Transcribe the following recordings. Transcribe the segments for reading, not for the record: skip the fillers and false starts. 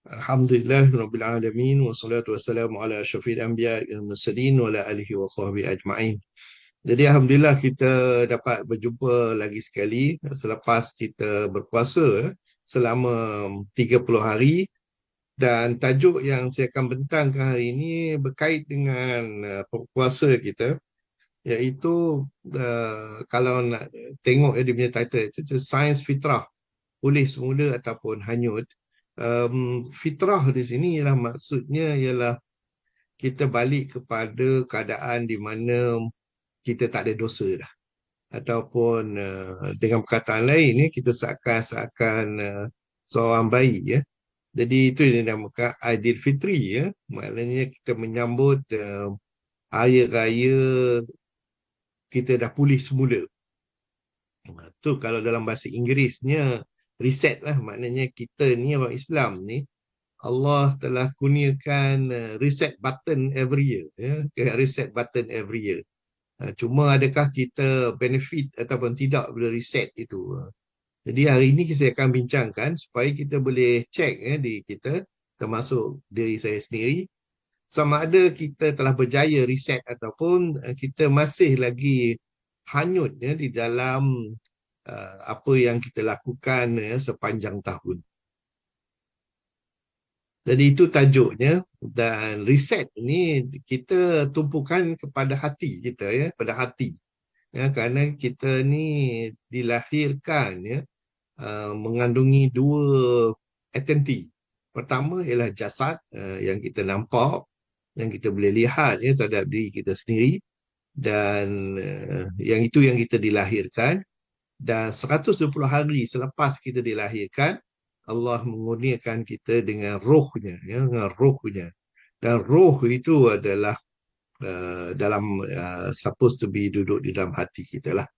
Alhamdulillah Rabbil Alamin wassalatu wassalamu ala asyrafil anbiya wal mursalin wa ala alihi wa sahbihi ajma'in. Jadi Alhamdulillah kita dapat berjumpa lagi sekali selepas kita berpuasa selama 30 hari, dan tajuk yang saya akan bentangkan hari ini berkait dengan puasa kita, iaitu kalau nak tengok dia punya title itu Sains Fitrah, pulih semula ataupun hanyut. Fitrah di sini ialah maksudnya ialah kita balik kepada keadaan di mana kita tak ada dosa dah, ataupun dengan perkataan lain kita seakan-akan seorang bayi, ya. Jadi itu yang dinamakan Aidilfitri, ya. Maknanya kita menyambut hari raya kita dah pulih semula. Tu kalau dalam bahasa Inggerisnya reset lah, maknanya kita ni orang Islam ni Allah telah kurniakan reset button every year, ya, reset button every year. Cuma adakah kita benefit ataupun tidak bila reset itu? Jadi hari ini saya akan bincangkan supaya kita boleh check diri kita, termasuk diri saya sendiri, sama ada kita telah berjaya reset ataupun kita masih lagi hanyut di dalam apa yang kita lakukan sepanjang tahun. Jadi itu tajuknya, dan reset ini kita tumpukan kepada hati kita, ya, pada hati. Ya, kerana kita ni dilahirkan mengandungi dua entiti. Pertama ialah jasad yang kita nampak, yang kita boleh lihat terhadap diri kita sendiri, dan yang itu yang kita dilahirkan. Dan 120 hari selepas kita dilahirkan, Allah mengurniakan kita dengan rohnya, ya, dengan rohnya. Dan roh itu adalah dalam supposed to be duduk di dalam hati kita lah.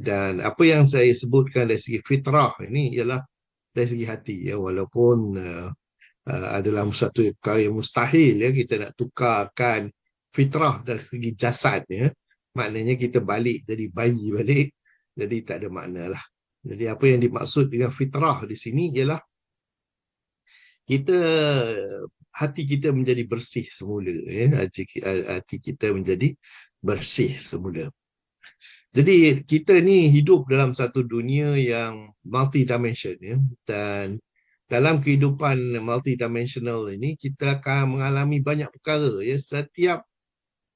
Dan apa yang saya sebutkan dari segi fitrah ini ialah dari segi hati, ya, walaupun adalah satu perkara yang mustahil, ya, kita nak tukarkan fitrah dari segi jasad, ya. Maknanya kita balik jadi bayi balik, jadi tak ada makna lah. Jadi apa yang dimaksud dengan fitrah di sini ialah kita, hati kita menjadi bersih semula, ya. Hati kita menjadi bersih semula. Jadi kita ni hidup dalam satu dunia yang multidimension, ya. Dan dalam kehidupan multidimensional ini kita akan mengalami banyak perkara, ya. Setiap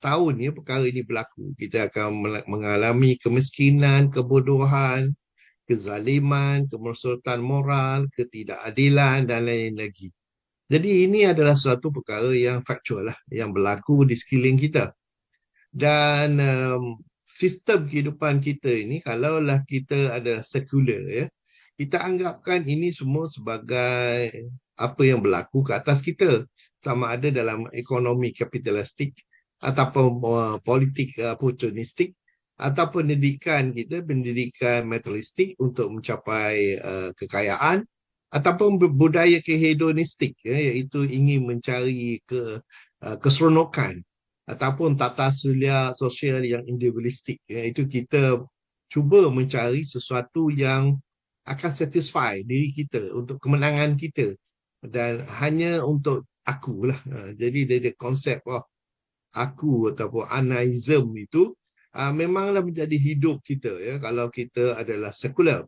tahun, ya, perkara ini berlaku. Kita akan mengalami kemiskinan, kebodohan, kezaliman, kemerosotan moral, ketidakadilan dan lain-lain lagi. Jadi ini adalah suatu perkara yang faktual lah, yang berlaku di sekeliling kita. Dan sistem kehidupan kita ini, kalaulah kita adalah sekular, ya, kita anggapkan ini semua sebagai apa yang berlaku ke atas kita, sama ada dalam ekonomi kapitalistik ataupun politik oportunistik, atau pendidikan kita, pendidikan materialistik untuk mencapai kekayaan, ataupun budaya kehedonistik, ya, iaitu ingin mencari keseronokan, ataupun tata sulia sosial yang individualistik, ya, itu kita cuba mencari sesuatu yang akan satisfy diri kita untuk kemenangan kita, dan hanya untuk aku lah. Jadi dari konsep aku ataupun anaism itu memanglah menjadi hidup kita, ya, kalau kita adalah sekular.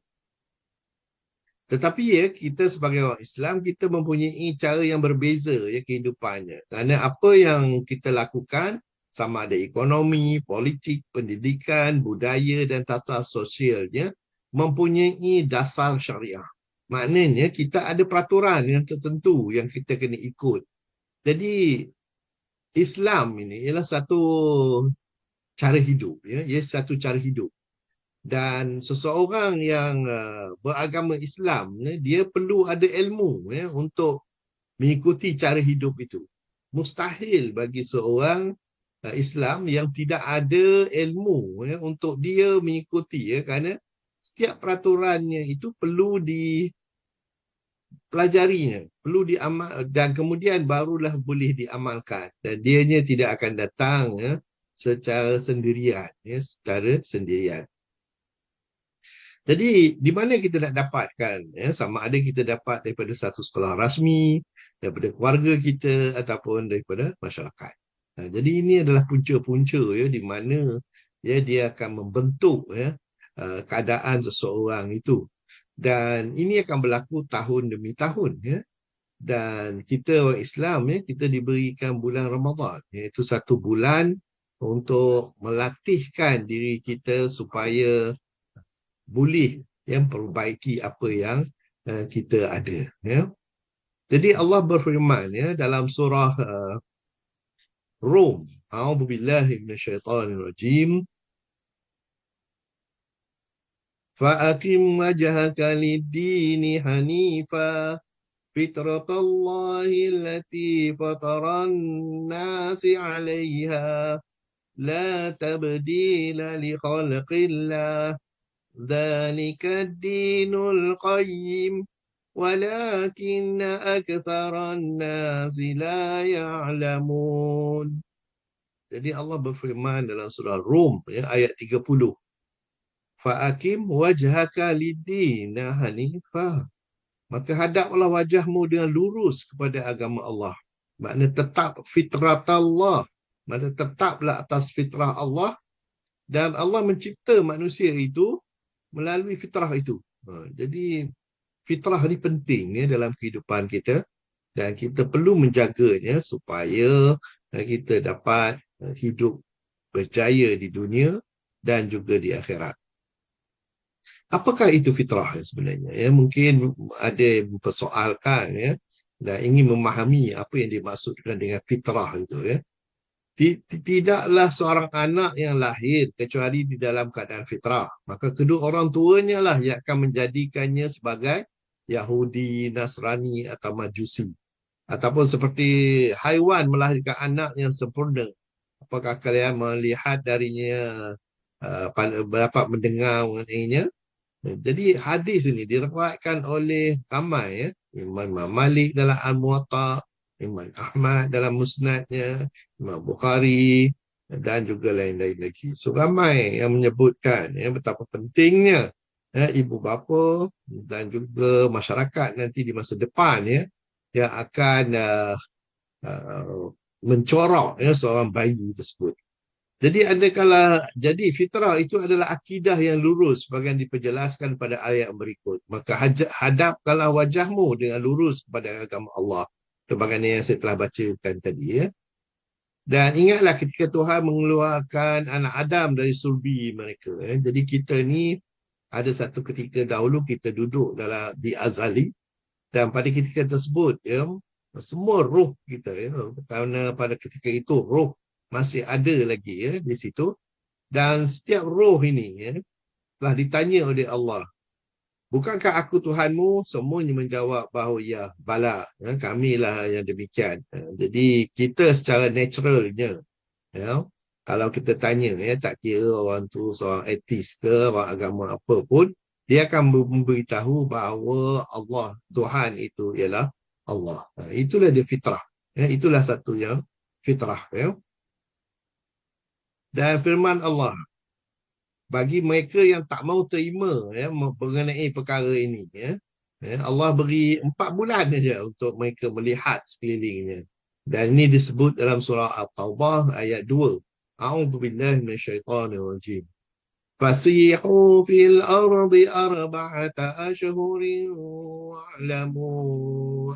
Tetapi, ya, kita sebagai orang Islam, kita mempunyai cara yang berbeza, ya, kehidupannya. Kerana apa yang kita lakukan, sama ada ekonomi, politik, pendidikan, budaya dan tata sosialnya, mempunyai dasar syariah. Maknanya kita ada peraturan yang tertentu yang kita kena ikut. Jadi Islam ini ialah satu cara hidup, ya, ia satu cara hidup. Dan seseorang yang beragama Islam, dia perlu ada ilmu, ya, untuk mengikuti cara hidup itu. Mustahil bagi seorang Islam yang tidak ada ilmu, ya, untuk dia mengikuti, ya, kerana setiap peraturannya itu perlu dipelajarinya, perlu diamal, dan kemudian barulah boleh diamalkan, dan dianya tidak akan datang, secara sendirian, secara sendirian. Jadi di mana kita nak dapatkan, ya, sama ada kita dapat daripada satu sekolah rasmi, daripada keluarga kita ataupun daripada masyarakat. Jadi ini adalah punca-punca, ya, di mana, ya, dia akan membentuk, ya, keadaan seseorang itu. Dan ini akan berlaku tahun demi tahun, ya. Dan kita orang Islam, ya, kita diberikan bulan Ramadan, iaitu satu bulan untuk melatihkan diri kita supaya boleh yang perbaiki apa yang kita ada, ya. Jadi Allah berfirman, ya, dalam surah Rum, a'udzubillahi minasyaitonirrajim, fa'aqim wajhaka lid-dini hanifa fitratallahi allati fataran nasi 'alaiha la tabdila li khalqillah ذلك الدين القيم ولكن أكثر الناس لا يعلمون. Jadi Allah berfirman dalam surah Rum, ya, ayat 30. Fa'akim wajhaka lidina hanifah. Maka hadaplah wajahmu dengan lurus kepada agama Allah. Makna tetap fitrat Allah. Makna tetaplah atas fitrah Allah. Dan Allah mencipta manusia itu melalui fitrah itu. Jadi fitrah ni penting, ya, dalam kehidupan kita, dan kita perlu menjaganya supaya kita dapat hidup berjaya di dunia dan juga di akhirat. Apakah itu fitrah sebenarnya? Ya, mungkin ada yang mempersoalkan, ya, dan ingin memahami apa yang dimaksudkan dengan fitrah itu, ya. Tidaklah seorang anak yang lahir kecuali di dalam keadaan fitrah. Maka kedua orang tuanya lah yang akan menjadikannya sebagai Yahudi, Nasrani atau Majusi. Ataupun seperti haiwan melahirkan anak yang sempurna. Apakah kalian melihat darinya, dapat mendengar mengenainya? Jadi hadis ini diriwayatkan oleh ramai, ya. Imam Malik dalam Al-Muwatta, Imam Ahmad dalam Musnadnya, Imam Bukhari dan juga lain-lain lagi. So ramai yang menyebutkan, ya, betapa pentingnya, ya, ibu bapa dan juga masyarakat nanti di masa depan, ya, yang akan mencorok, ya, seorang bayi tersebut. Jadi fitrah itu adalah akidah yang lurus bagian diperjelaskan pada ayat berikut. Maka hadapkanlah wajahmu dengan lurus kepada agama Allah. Sebagaimana yang saya telah bacakan tadi, ya. Dan ingatlah ketika Tuhan mengeluarkan anak Adam dari sulbi mereka, ya. Jadi kita ni ada satu ketika dahulu kita duduk di azali, dan pada ketika tersebut, ya, semua roh kita, ya, kerana pada ketika itu roh masih ada lagi, ya, di situ. Dan setiap roh ini, ya, telah ditanya oleh Allah, bukankah aku Tuhanmu? Semuanya menjawab bahawa ya, bala, ya, kamilah yang demikian. Jadi kita secara naturalnya, ya, kalau kita tanya, ya, tak kira orang tu seorang etis ke, orang agama apa pun, dia akan memberitahu bahawa Allah, Tuhan itu ialah Allah. Itulah dia fitrah. Ya, itulah satu yang fitrah, ya. Dan firman Allah, bagi mereka yang tak mau terima, ya, mengenai perkara ini, ya, Allah beri 4 bulan saja untuk mereka melihat sekelilingnya. Dan ini disebut dalam surah At-Taubah ayat 2. A'udzubillahi minasyaitonirrajim. Fasihu fil ardi arba'ata ashhurin wa'lamu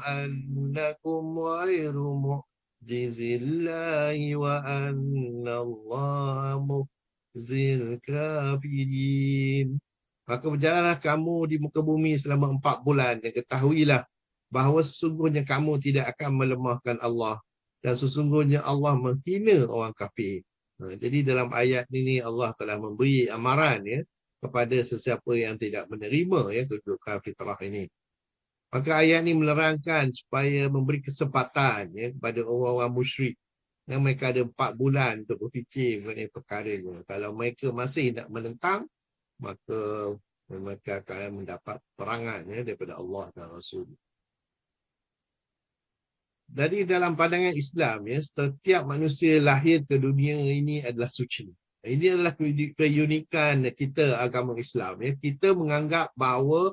annakum ghairu mu'jizillahi wa anna Allah mukhzil kafirin. Maka berjalanlah kamu di muka bumi selama 4 bulan, dan ketahuilah bahawa sesungguhnya kamu tidak akan melemahkan Allah, dan sesungguhnya Allah menghina orang kafir. Jadi dalam ayat ini Allah telah memberi amaran, ya, kepada sesiapa yang tidak menerima, ya, kedudukan fitrah ini. Maka ayat ini menerangkan supaya memberi kesempatan, ya, kepada orang-orang musyrik yang mereka ada 4 bulan untuk berfikir mengenai perkaranya. Kalau mereka masih nak menentang, maka mereka akan mendapat perangan, ya, daripada Allah dan Rasul. Dari dalam pandangan Islam, ya, setiap manusia lahir ke dunia ini adalah suci. Ini adalah keunikan kita agama Islam. Ya. Kita menganggap bahawa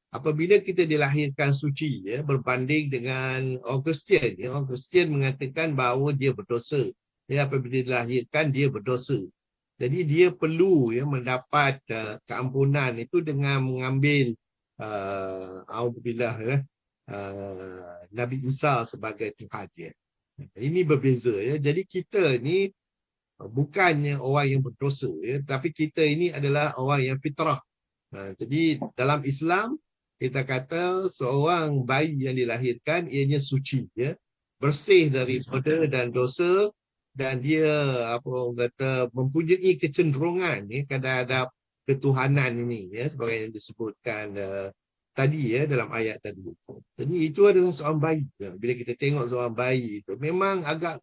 apabila kita dilahirkan suci, ya, berbanding dengan orang Kristian. Ya, orang Kristian mengatakan bahawa dia berdosa. Ya, apabila dilahirkan, dia berdosa. Jadi dia perlu, ya, mendapat keampunan itu dengan mengambil Alhamdulillah, ya, Nabi Isa sebagai Tuhan dia. Ini berbeza. Ya. Jadi kita ni bukannya orang yang berdosa, ya, tapi kita ini adalah orang yang fitrah. Jadi dalam Islam kita kata seorang bayi yang dilahirkan ianya suci, ya, bersih daripada dan dosa, dan dia apa orang kata mempunyai kecenderungan, ya, terhadap ketuhanan ini, ya, sebagai yang disebutkan tadi, ya, dalam ayat tadi. Jadi itu adalah seorang bayi. Ya. Bila kita tengok seorang bayi itu memang agak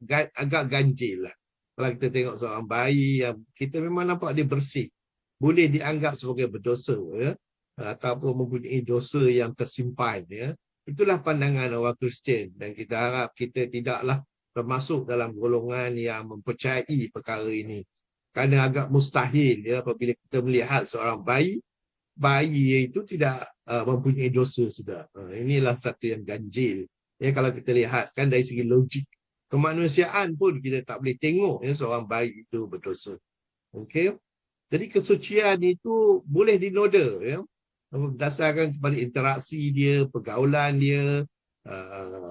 ganjil lah. Kalau kita tengok seorang bayi yang kita memang nampak dia bersih, boleh dianggap sebagai berdosa, ya, ataupun mempunyai dosa yang tersimpan, ya. Itulah pandangan orang Kristian, dan kita harap kita tidaklah termasuk dalam golongan yang mempercayai perkara ini. Kerana agak mustahil, ya, apabila kita melihat seorang bayi itu tidak mempunyai dosa sudah. Inilah satu yang ganjil. Ya, kalau kita lihat kan dari segi logik kemanusiaan pun kita tak boleh tengok, ya, seorang bayi itu berdosa. Okey. Jadi kesucian itu boleh dinoda, ya, berdasarkan kepada interaksi dia, pergaulan dia,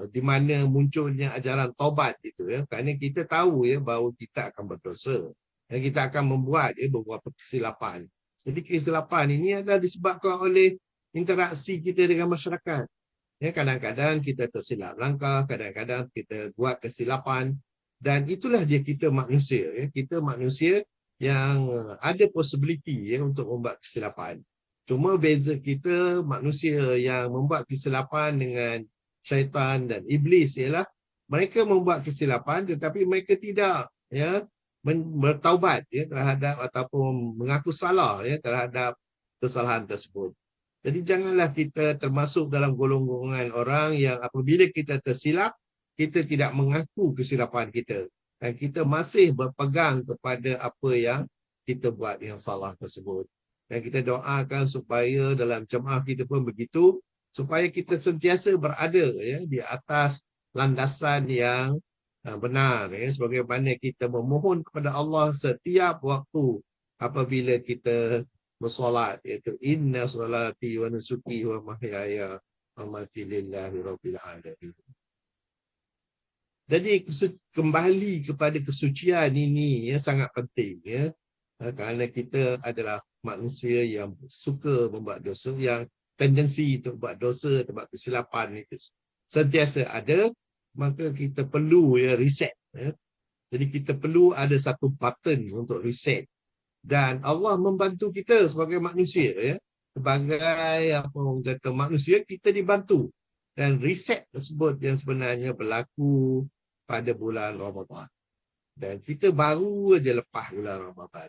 di mana munculnya ajaran taubat itu, ya. Kerana kita tahu, ya, bahawa kita akan berdosa dan kita akan membuat, ya, beberapa kesilapan. Jadi kesilapan ini adalah disebabkan oleh interaksi kita dengan masyarakat. Ya, kadang-kadang kita tersilap langkah, kadang-kadang kita buat kesilapan, dan itulah dia kita manusia, ya. Kita manusia yang ada possibility, ya, untuk membuat kesilapan. Cuma beza kita manusia yang membuat kesilapan dengan syaitan dan iblis ialah mereka membuat kesilapan tetapi mereka tidak, ya, bertaubat, ya, terhadap ataupun mengaku salah, ya, terhadap kesalahan tersebut. Jadi janganlah kita termasuk dalam golongan orang yang apabila kita tersilap, kita tidak mengaku kesilapan kita. Dan kita masih berpegang kepada apa yang kita buat yang salah tersebut. Dan kita doakan supaya dalam jemaah kita pun begitu, supaya kita sentiasa berada, ya, di atas landasan yang benar, ya, sebagaimana kita memohon kepada Allah setiap waktu apabila kita bersolat, iaitu inna solati wa nusuki wa mahyaya wa mamati lillahi rabbil alamin. Jadi kembali kepada kesucian ini, ya, sangat penting, ya, kerana kita adalah manusia yang suka membuat dosa, yang tendensi untuk buat dosa, buat kesilapan itu sentiasa ada, maka kita perlu, ya, reset, ya. Jadi kita perlu ada satu button untuk reset, dan Allah membantu kita sebagai manusia, ya, sebagai apa orang kata manusia, kita dibantu, dan reset tersebut yang sebenarnya berlaku pada bulan Ramadan. Dan kita baru saja lepas bulan Ramadan.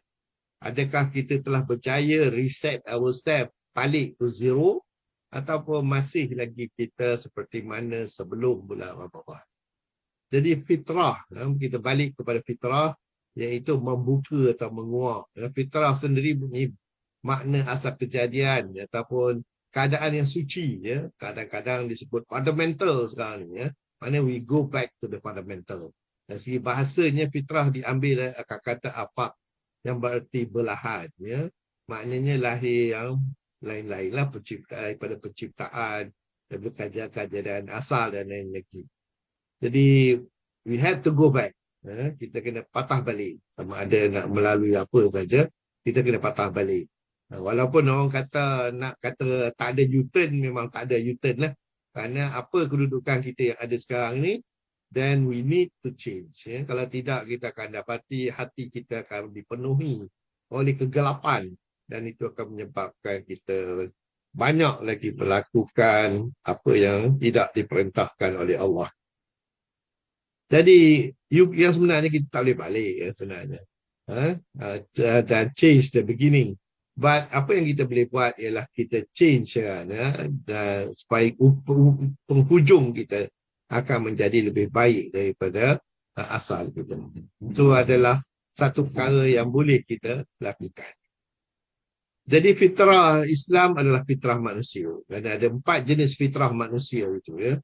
Adakah kita telah berjaya reset ourselves balik to zero, ataupun masih lagi kita seperti mana sebelum bulan Ramadan? Jadi fitrah, kita balik kepada fitrah, iaitu membuka atau menguap. Fitrah sendiri punya makna asal kejadian, ataupun keadaan yang suci, ya. Kadang-kadang disebut fundamental sekarang ni, ya. Mana we go back to the fundamental. Dari segi bahasanya fitrah diambil dari kata afaq yang berarti belahan, ya. Maknanya lahir yang lain-lain lah, daripada penciptaan, daripada kejadian asal dan lain lagi. Jadi we have to go back. Kita kena patah balik. Sama ada nak melalui apa saja, kita kena patah balik. Walaupun orang kata nak kata tak ada U-turn, memang tak ada U-turn lah. Kerana apa kedudukan kita yang ada sekarang ni, then we need to change. Ya. Kalau tidak, kita akan dapati hati kita akan dipenuhi oleh kegelapan, dan itu akan menyebabkan kita banyak lagi melakukan apa yang tidak diperintahkan oleh Allah. Jadi yang sebenarnya kita tak boleh balik, ya, sebenarnya. Dan change the beginning. But apa yang kita boleh buat ialah kita change, kan, dan supaya penghujung kita akan menjadi lebih baik daripada asal kita. Itu adalah satu perkara yang boleh kita lakukan. Jadi fitrah Islam adalah fitrah manusia. Dan ada 4 jenis fitrah manusia itu, ya.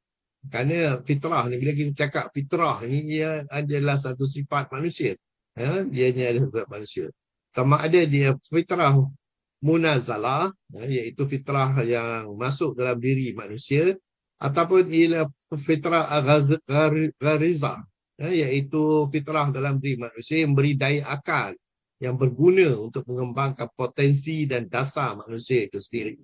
Kerana fitrah ni, bila kita cakap fitrah ni, dia adalah satu sifat manusia. Ya, dia ni adalah sifat manusia. Sama ada dia fitrah munazalah, ya, iaitu fitrah yang masuk dalam diri manusia, ataupun ialah fitrah gharizah, ya, iaitu fitrah dalam diri manusia yang beri daya akal yang berguna untuk mengembangkan potensi dan dasar manusia itu sendiri.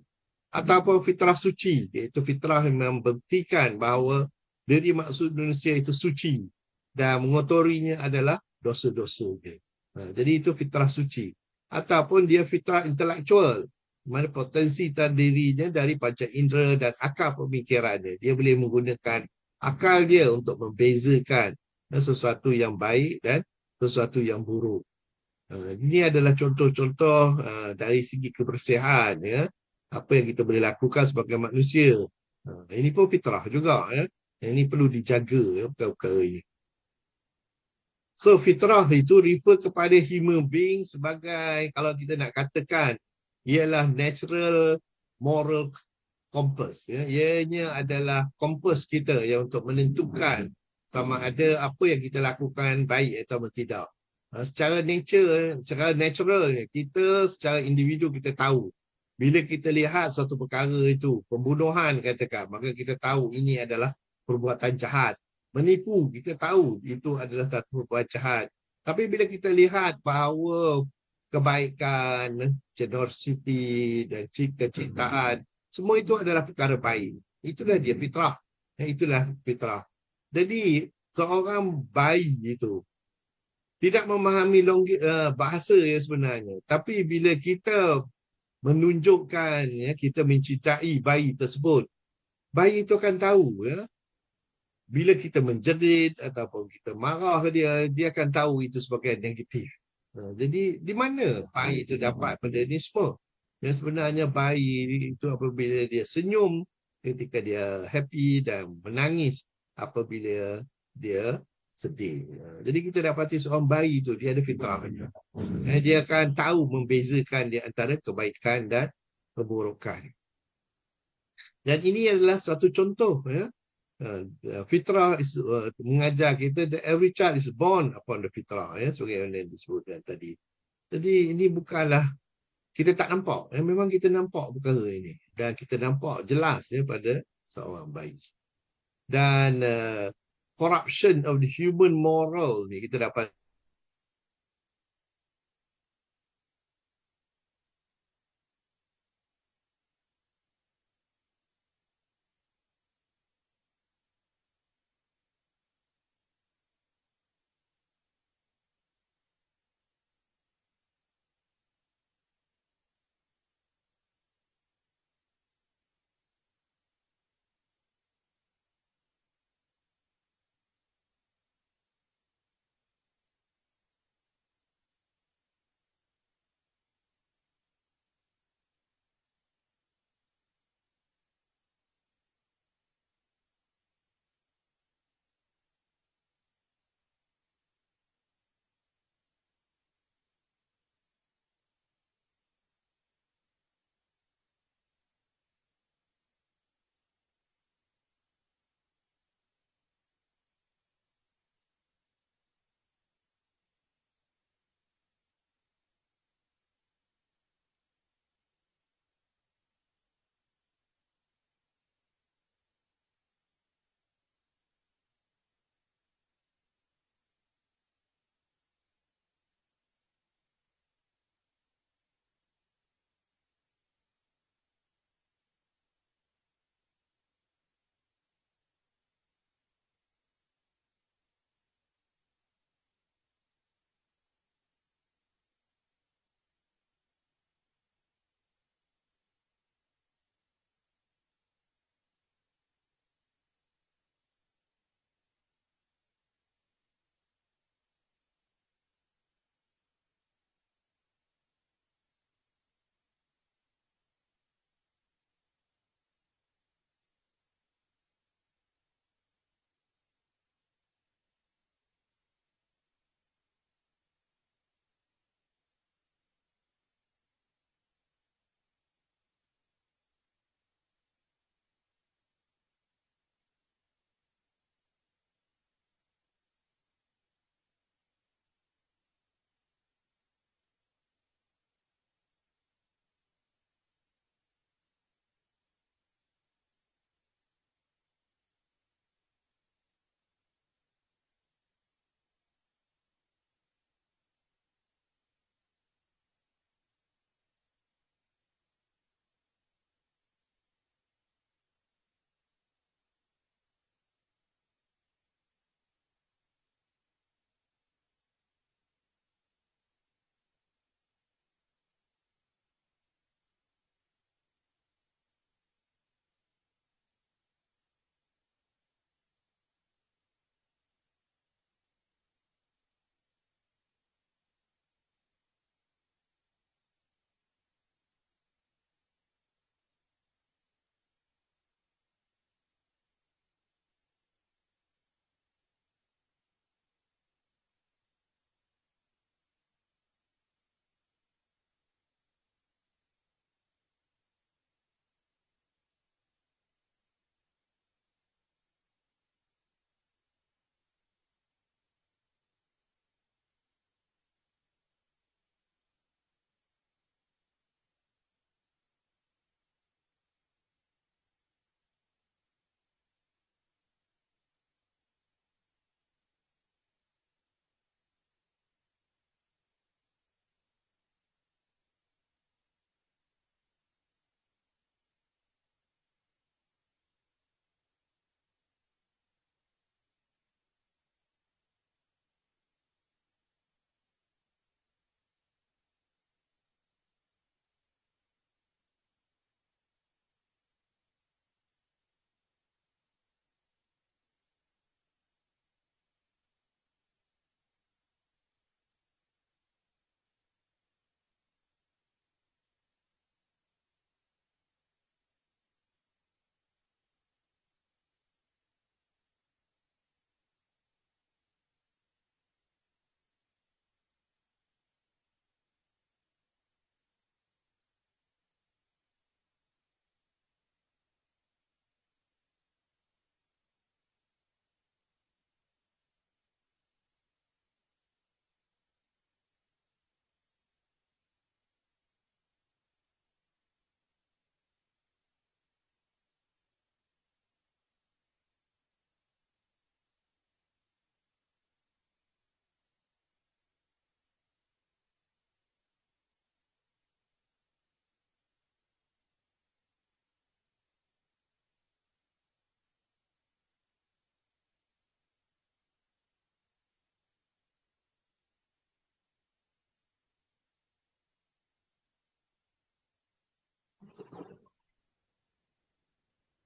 Ataupun fitrah suci, iaitu fitrah yang membuktikan bahawa diri manusia itu suci dan mengotorinya adalah dosa-dosa dia. Jadi itu fitrah suci. Ataupun dia fitrah intelektual, mana potensi dirinya dari panca indera dan akal pemikirannya. Dia boleh menggunakan akal dia untuk membezakan sesuatu yang baik dan sesuatu yang buruk. Ini adalah contoh-contoh dari segi kebersihan, ya, apa yang kita boleh lakukan sebagai manusia. Ini pun fitrah juga, ya. Ini perlu dijaga, ya, perkara-perkara ini. So fitrah itu refer kepada human being sebagai, kalau kita nak katakan, ialah natural moral compass, ya. Ianya adalah kompas kita yang untuk menentukan sama ada apa yang kita lakukan baik atau tidak. Secara nature, secara natural, kita secara individu kita tahu. Bila kita lihat suatu perkara itu, pembunuhan katakan, maka kita tahu ini adalah perbuatan jahat. Menipu, kita tahu itu adalah satu perbuatan jahat. Tapi bila kita lihat bahawa kebaikan, generosity dan kecintaan, semua itu adalah perkara baik. Itulah dia fitrah. Itulah fitrah. Jadi, seorang bayi itu tidak memahami bahasa yang sebenarnya. Tapi bila kita menunjukkan, ya, kita mencintai bayi tersebut, bayi itu akan tahu, ya, bila kita menjerit ataupun kita marah ke dia, dia akan tahu itu sebagai negatif. Jadi di mana bayi itu dapat benda ni semua? Yang sebenarnya bayi itu apabila dia senyum ketika dia happy dan menangis apabila dia sedih. Jadi kita dapati seorang bayi itu dia ada fitrahnya. Dia akan tahu membezakan di antara kebaikan dan keburukan. Dan ini adalah satu contoh, ya. Fitrah mengajar kita that every child is born upon the fitrah, ya, sebagai yang disebutkan tadi. Jadi ini bukanlah kita tak nampak, memang kita nampak perkara ini dan kita nampak jelas, ya, pada seorang bayi. Dan corruption of the human moral ni kita dapat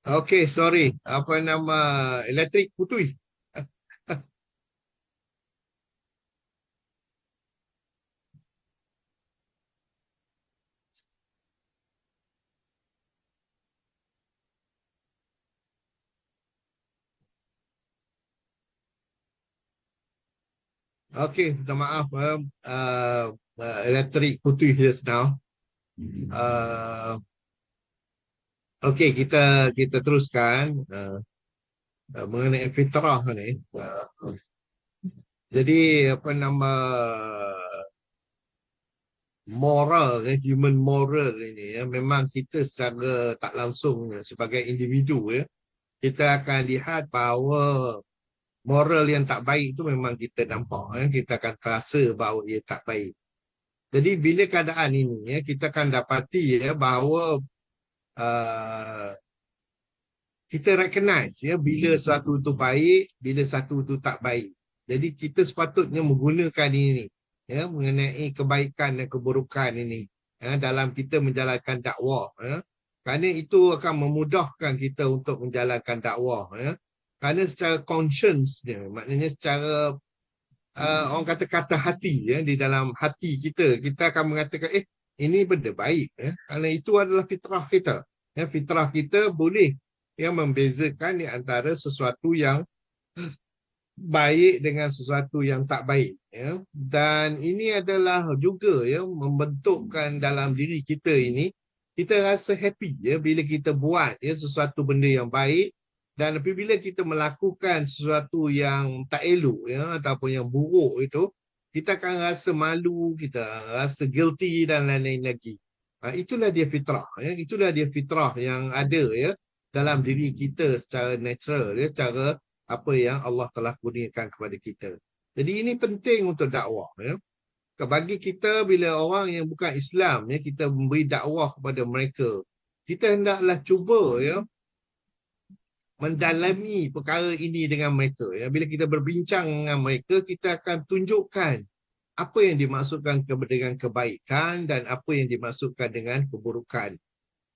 Okey, sorry. Apa nama, elektrik putui. Okey, minta maaf. Elektrik putui just now. Uh, Okey, kita teruskan mengenai fitrah ni. Jadi apa nama, moral, human moral ini ya, memang kita secara tak langsung sebagai individu ya, kita akan lihat bahawa moral yang tak baik itu memang kita nampak ya, kita akan terasa bahawa ia tak baik. Jadi bila keadaan ini ya, kita akan dapati ya bahawa uh, kita recognize ya bila sesuatu itu baik, bila sesuatu itu tak baik. Jadi kita sepatutnya menggunakan ini ya, mengenai kebaikan dan keburukan ini ya, dalam kita menjalankan dakwah ya. Kerana itu akan memudahkan kita untuk menjalankan dakwah ya. Kerana secara conscience dia, maknanya secara orang kata kata hati ya, di dalam hati kita akan mengatakan ini benda baik ya. Kerana itu adalah fitrah kita. Ya, fitrah kita boleh yang membezakan di antara sesuatu yang baik dengan sesuatu yang tak baik ya. Dan ini adalah juga ya membentukkan dalam diri kita ini, kita rasa happy ya bila kita buat ya sesuatu benda yang baik, dan apabila kita melakukan sesuatu yang tak elok ya ataupun yang buruk itu, kita akan rasa malu, kita rasa guilty dan lain-lain lagi. Itulah dia fitrah ya, itulah dia fitrah yang ada ya dalam diri kita secara natural ya, secara apa yang Allah telah kurniakan kepada kita. Jadi ini penting untuk dakwah ya. Bagi kita, bila orang yang bukan Islam ya, kita memberi dakwah kepada mereka, kita hendaklah cuba ya mendalami perkara ini dengan mereka ya. Bila kita berbincang dengan mereka, kita akan tunjukkan apa yang dimaksudkan dengan kebaikan dan apa yang dimaksudkan dengan keburukan.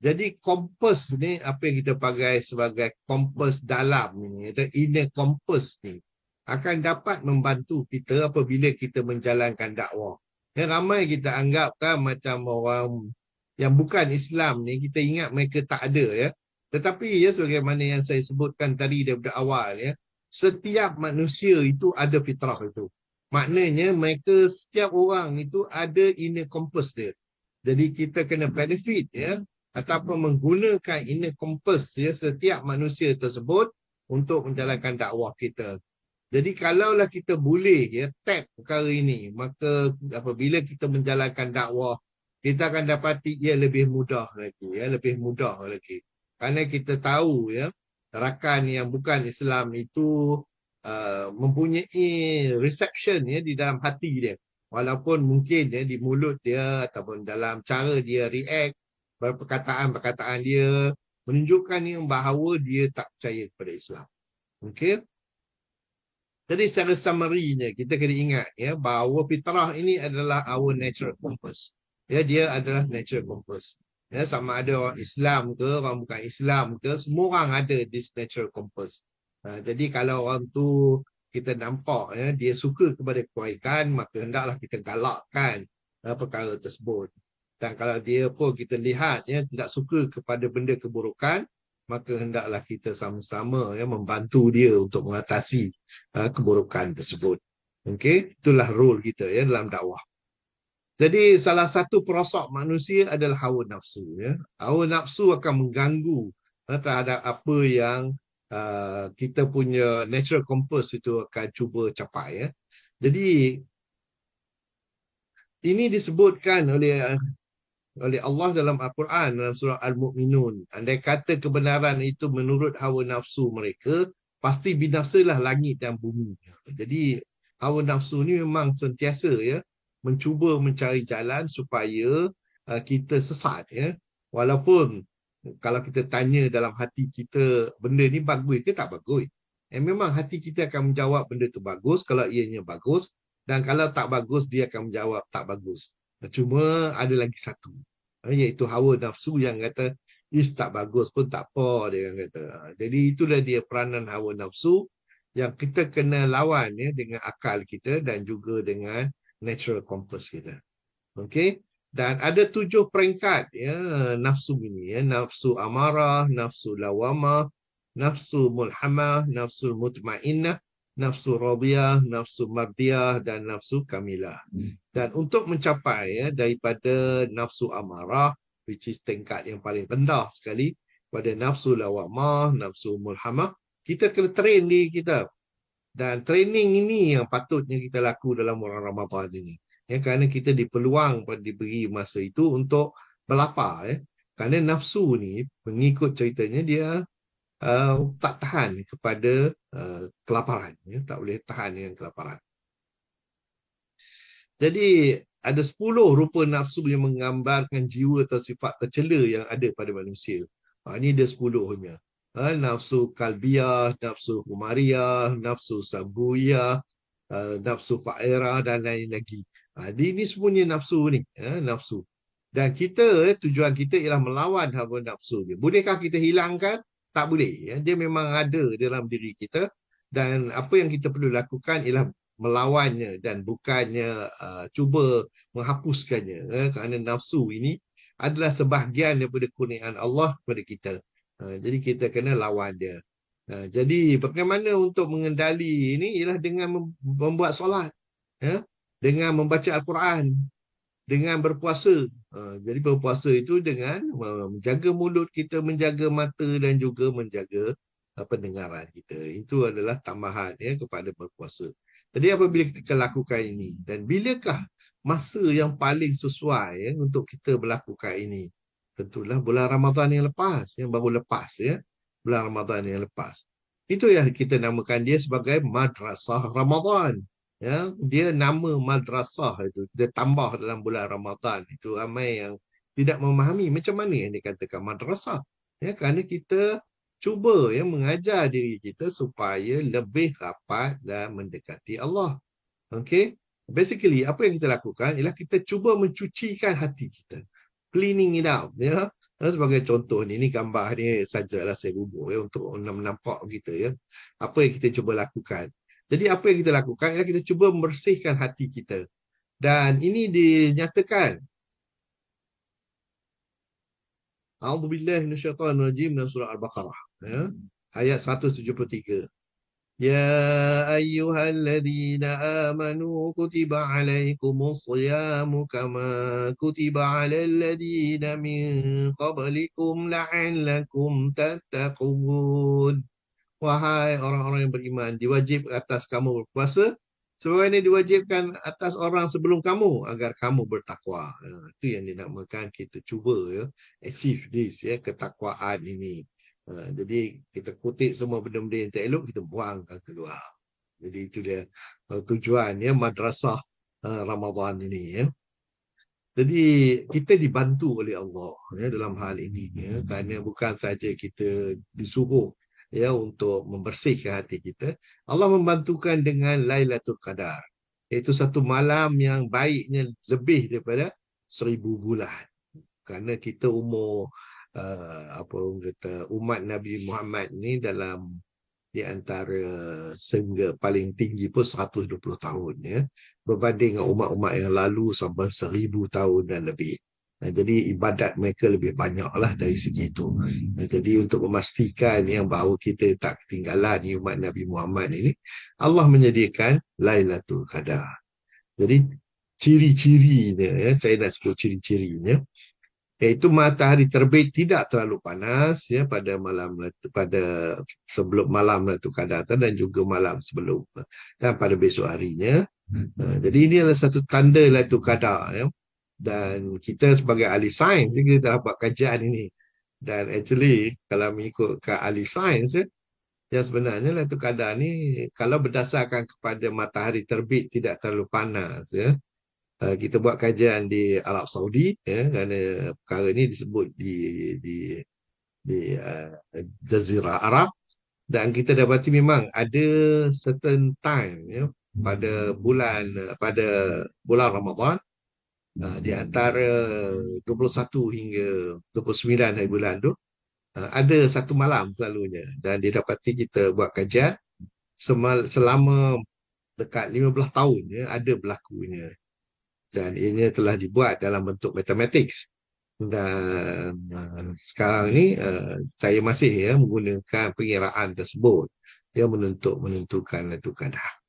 Jadi kompas ni, apa yang kita pakai sebagai kompas dalam ni, atau inner kompas ni, akan dapat membantu kita apabila kita menjalankan dakwah. Yang ramai kita anggap kan macam orang yang bukan Islam ni, kita ingat mereka tak ada ya. Tetapi ya, sebagaimana yang saya sebutkan tadi daripada awal ya, setiap manusia itu ada fitrah itu. Maknanya mereka, setiap orang itu ada inner compass dia. Jadi kita kena benefit ya, ataupun menggunakan inner compass ya, setiap manusia tersebut untuk menjalankan dakwah kita. Jadi kalaulah kita boleh ya tap perkara ini, maka apabila kita menjalankan dakwah, kita akan dapati ia lebih mudah lagi ya, lebih mudah lagi. Kerana kita tahu ya, rakan yang bukan Islam itu mempunyai reception ya di dalam hati dia. Walaupun mungkin ya di mulut dia ataupun dalam cara dia react, perkataan-perkataan dia menunjukkan yang bahawa dia tak percaya kepada Islam. Okey. Jadi secara summary-nya kita kena ingat ya bahawa fitrah ini adalah our natural compass. Ya, dia adalah natural compass. Ya, sama ada orang Islam ke, orang bukan Islam ke, semua orang ada this natural compass. Jadi kalau orang tu kita nampak ya dia suka kepada kebaikan, maka hendaklah kita galakkan perkara tersebut. Dan kalau dia pun kita lihat ya tidak suka kepada benda keburukan, maka hendaklah kita sama-sama ya membantu dia untuk mengatasi keburukan tersebut. Okey, itulah role kita ya dalam dakwah. Jadi salah satu perosok manusia adalah hawa nafsu ya. Hawa nafsu akan mengganggu terhadap apa yang kita punya natural compass itu akan cuba capai ya. Jadi ini disebutkan oleh Allah dalam Al-Quran dalam surah Al-Mu'minun. Andai kata kebenaran itu menurut hawa nafsu mereka, pasti binasalah langit dan bumi. Jadi hawa nafsu ni memang sentiasa ya mencuba mencari jalan supaya kita sesat ya. Walaupun kalau kita tanya dalam hati kita benda ni bagus ke tak bagus, memang hati kita akan menjawab benda tu bagus kalau ianya bagus, dan kalau tak bagus dia akan menjawab tak bagus. Cuma ada lagi satu. iaitu hawa nafsu yang kata is tak bagus pun tak apa, dia kata. Jadi itulah dia peranan hawa nafsu yang kita kena lawan ya dengan akal kita dan juga dengan natural compass kita. Okey. Dan ada 7 peringkat ya nafsu ini ya, nafsu amarah, nafsu lawamah, nafsu mulhamah, nafsu mutmainnah, nafsu radiyah, nafsu mardiyah dan nafsu kamilah. Dan untuk mencapai ya daripada nafsu amarah, which is tingkat yang paling rendah sekali, pada nafsu lawamah, nafsu mulhamah, kita kena train diri kita. Dan training ini yang patutnya kita laku dalam bulan Ramadan ini. Ya, kerana kita dipeluang diberi masa itu untuk berlapar. Ya. Kerana nafsu ni, mengikut ceritanya, dia tak tahan kepada kelaparan. Ya. Tak boleh tahan dengan kelaparan. Jadi, ada 10 rupa nafsu yang menggambarkan jiwa atau sifat tercela yang ada pada manusia. Ini dia 10-nya. Nafsu kalbiyah, nafsu humariyah, nafsu sabuiyah, nafsu fa'irah dan lain lagi. Ini semuanya nafsu ni, nafsu. Dan kita, tujuan kita ialah melawan hawa nafsu dia. Bolehkah kita hilangkan? Tak boleh. Ya. Dia memang ada dalam diri kita. Dan apa yang kita perlu lakukan ialah melawannya dan bukannya cuba menghapuskannya. Kerana nafsu ini adalah sebahagian daripada kurniaan Allah kepada kita. Jadi kita kena lawan dia. Jadi bagaimana untuk mengendali ini ialah dengan membuat solat, ya, dengan membaca Al-Quran, dengan berpuasa. Jadi berpuasa itu dengan menjaga mulut kita, menjaga mata dan juga menjaga pendengaran kita. Itu adalah tambahan ya kepada berpuasa. Jadi apabila kita lakukan ini dan bilakah masa yang paling sesuai ya, untuk kita melakukan ini? Tentulah bulan Ramadan yang lepas, yang baru lepas ya. Bulan Ramadan yang lepas. Itu yang kita namakan dia sebagai Madrasah Ramadan. Ya, dia nama madrasah itu kita tambah dalam bulan Ramadan. Itu ramai yang tidak memahami macam mana yang dikatakan madrasah. Ya, kerana kita cuba ya mengajar diri kita supaya lebih rapat dan mendekati Allah. Okay? Basically, apa yang kita lakukan ialah kita cuba mencucikan hati kita. Cleaning it out. Ya. Sebagai contoh ni gambar ni sajalah saya bubuh ya, untuk menampak kita ya. Apa yang kita cuba lakukan. Jadi apa yang kita lakukan ialah kita cuba membersihkan hati kita. Dan ini dinyatakan. A'udzubillahi minasyaitonirrajim dalam surah Al-Baqarah. Ya. Ayat 173. يا أيها الذين آمنوا كتب عليكم الصيام كما كتب على الذين من قبلكم لعلكم تتقون. Wahai orang-orang yang beriman, diwajib atas kamu berpuasa sebagaimana diwajibkan atas orang sebelum kamu agar kamu bertakwa. Itu yang dinamakan kita cuba ya achieve this ya ketakwaan ini. Jadi kita kutip semua benda-benda yang tak elok, kita buangkan keluar. Jadi itu dia tujuan ya madrasah Ramadan ini ya. Jadi kita dibantu oleh Allah ya dalam hal ini ya, kerana bukan saja kita disuruh ya untuk membersihkan hati kita, Allah membantukan dengan Lailatul Qadar. Iaitu satu malam yang baiknya lebih daripada 1000 bulan. Kerana kita umur apa orang kata umat Nabi Muhammad ni dalam di antara sehingga paling tinggi pun 120 tahun ya, berbanding dengan umat-umat yang lalu sampai 1000 tahun dan lebih. Jadi ibadat mereka lebih banyaklah dari segi itu. Jadi untuk memastikan yang bahawa kita tak ketinggalan umat Nabi Muhammad ini, Allah menyediakan Lailatul Qadar. Jadi ciri-cirinya ya, saya nak sebut ciri-cirinya, iaitu matahari terbit tidak terlalu panas ya pada sebelum malam Lailatul Qadar dan juga malam sebelum dan pada besok harinya. Jadi ini adalah satu tanda Lailatul Qadar ya. Dan kita sebagai ahli sains kita telah buat kajian ini. Dan actually kalau mengikut ahli sains ya, yang sebenarnya Lailatul Qadar ni kalau berdasarkan kepada matahari terbit tidak terlalu panas ya. Kita buat kajian di Arab Saudi ya, kerana perkara ini disebut di Jazirah Arab, dan kita dapati memang ada certain time ya pada bulan Ramadan Di antara 21 hingga 29 hari bulan tu, ada satu malam selalunya. Dan didapati kita buat kajian selama dekat 15 tahun ya, ada berlakunya. Dan ini telah dibuat dalam bentuk matematik. Dan sekarang ni saya masih ya menggunakan pengiraan tersebut dia menentukan Lailatul Qadar.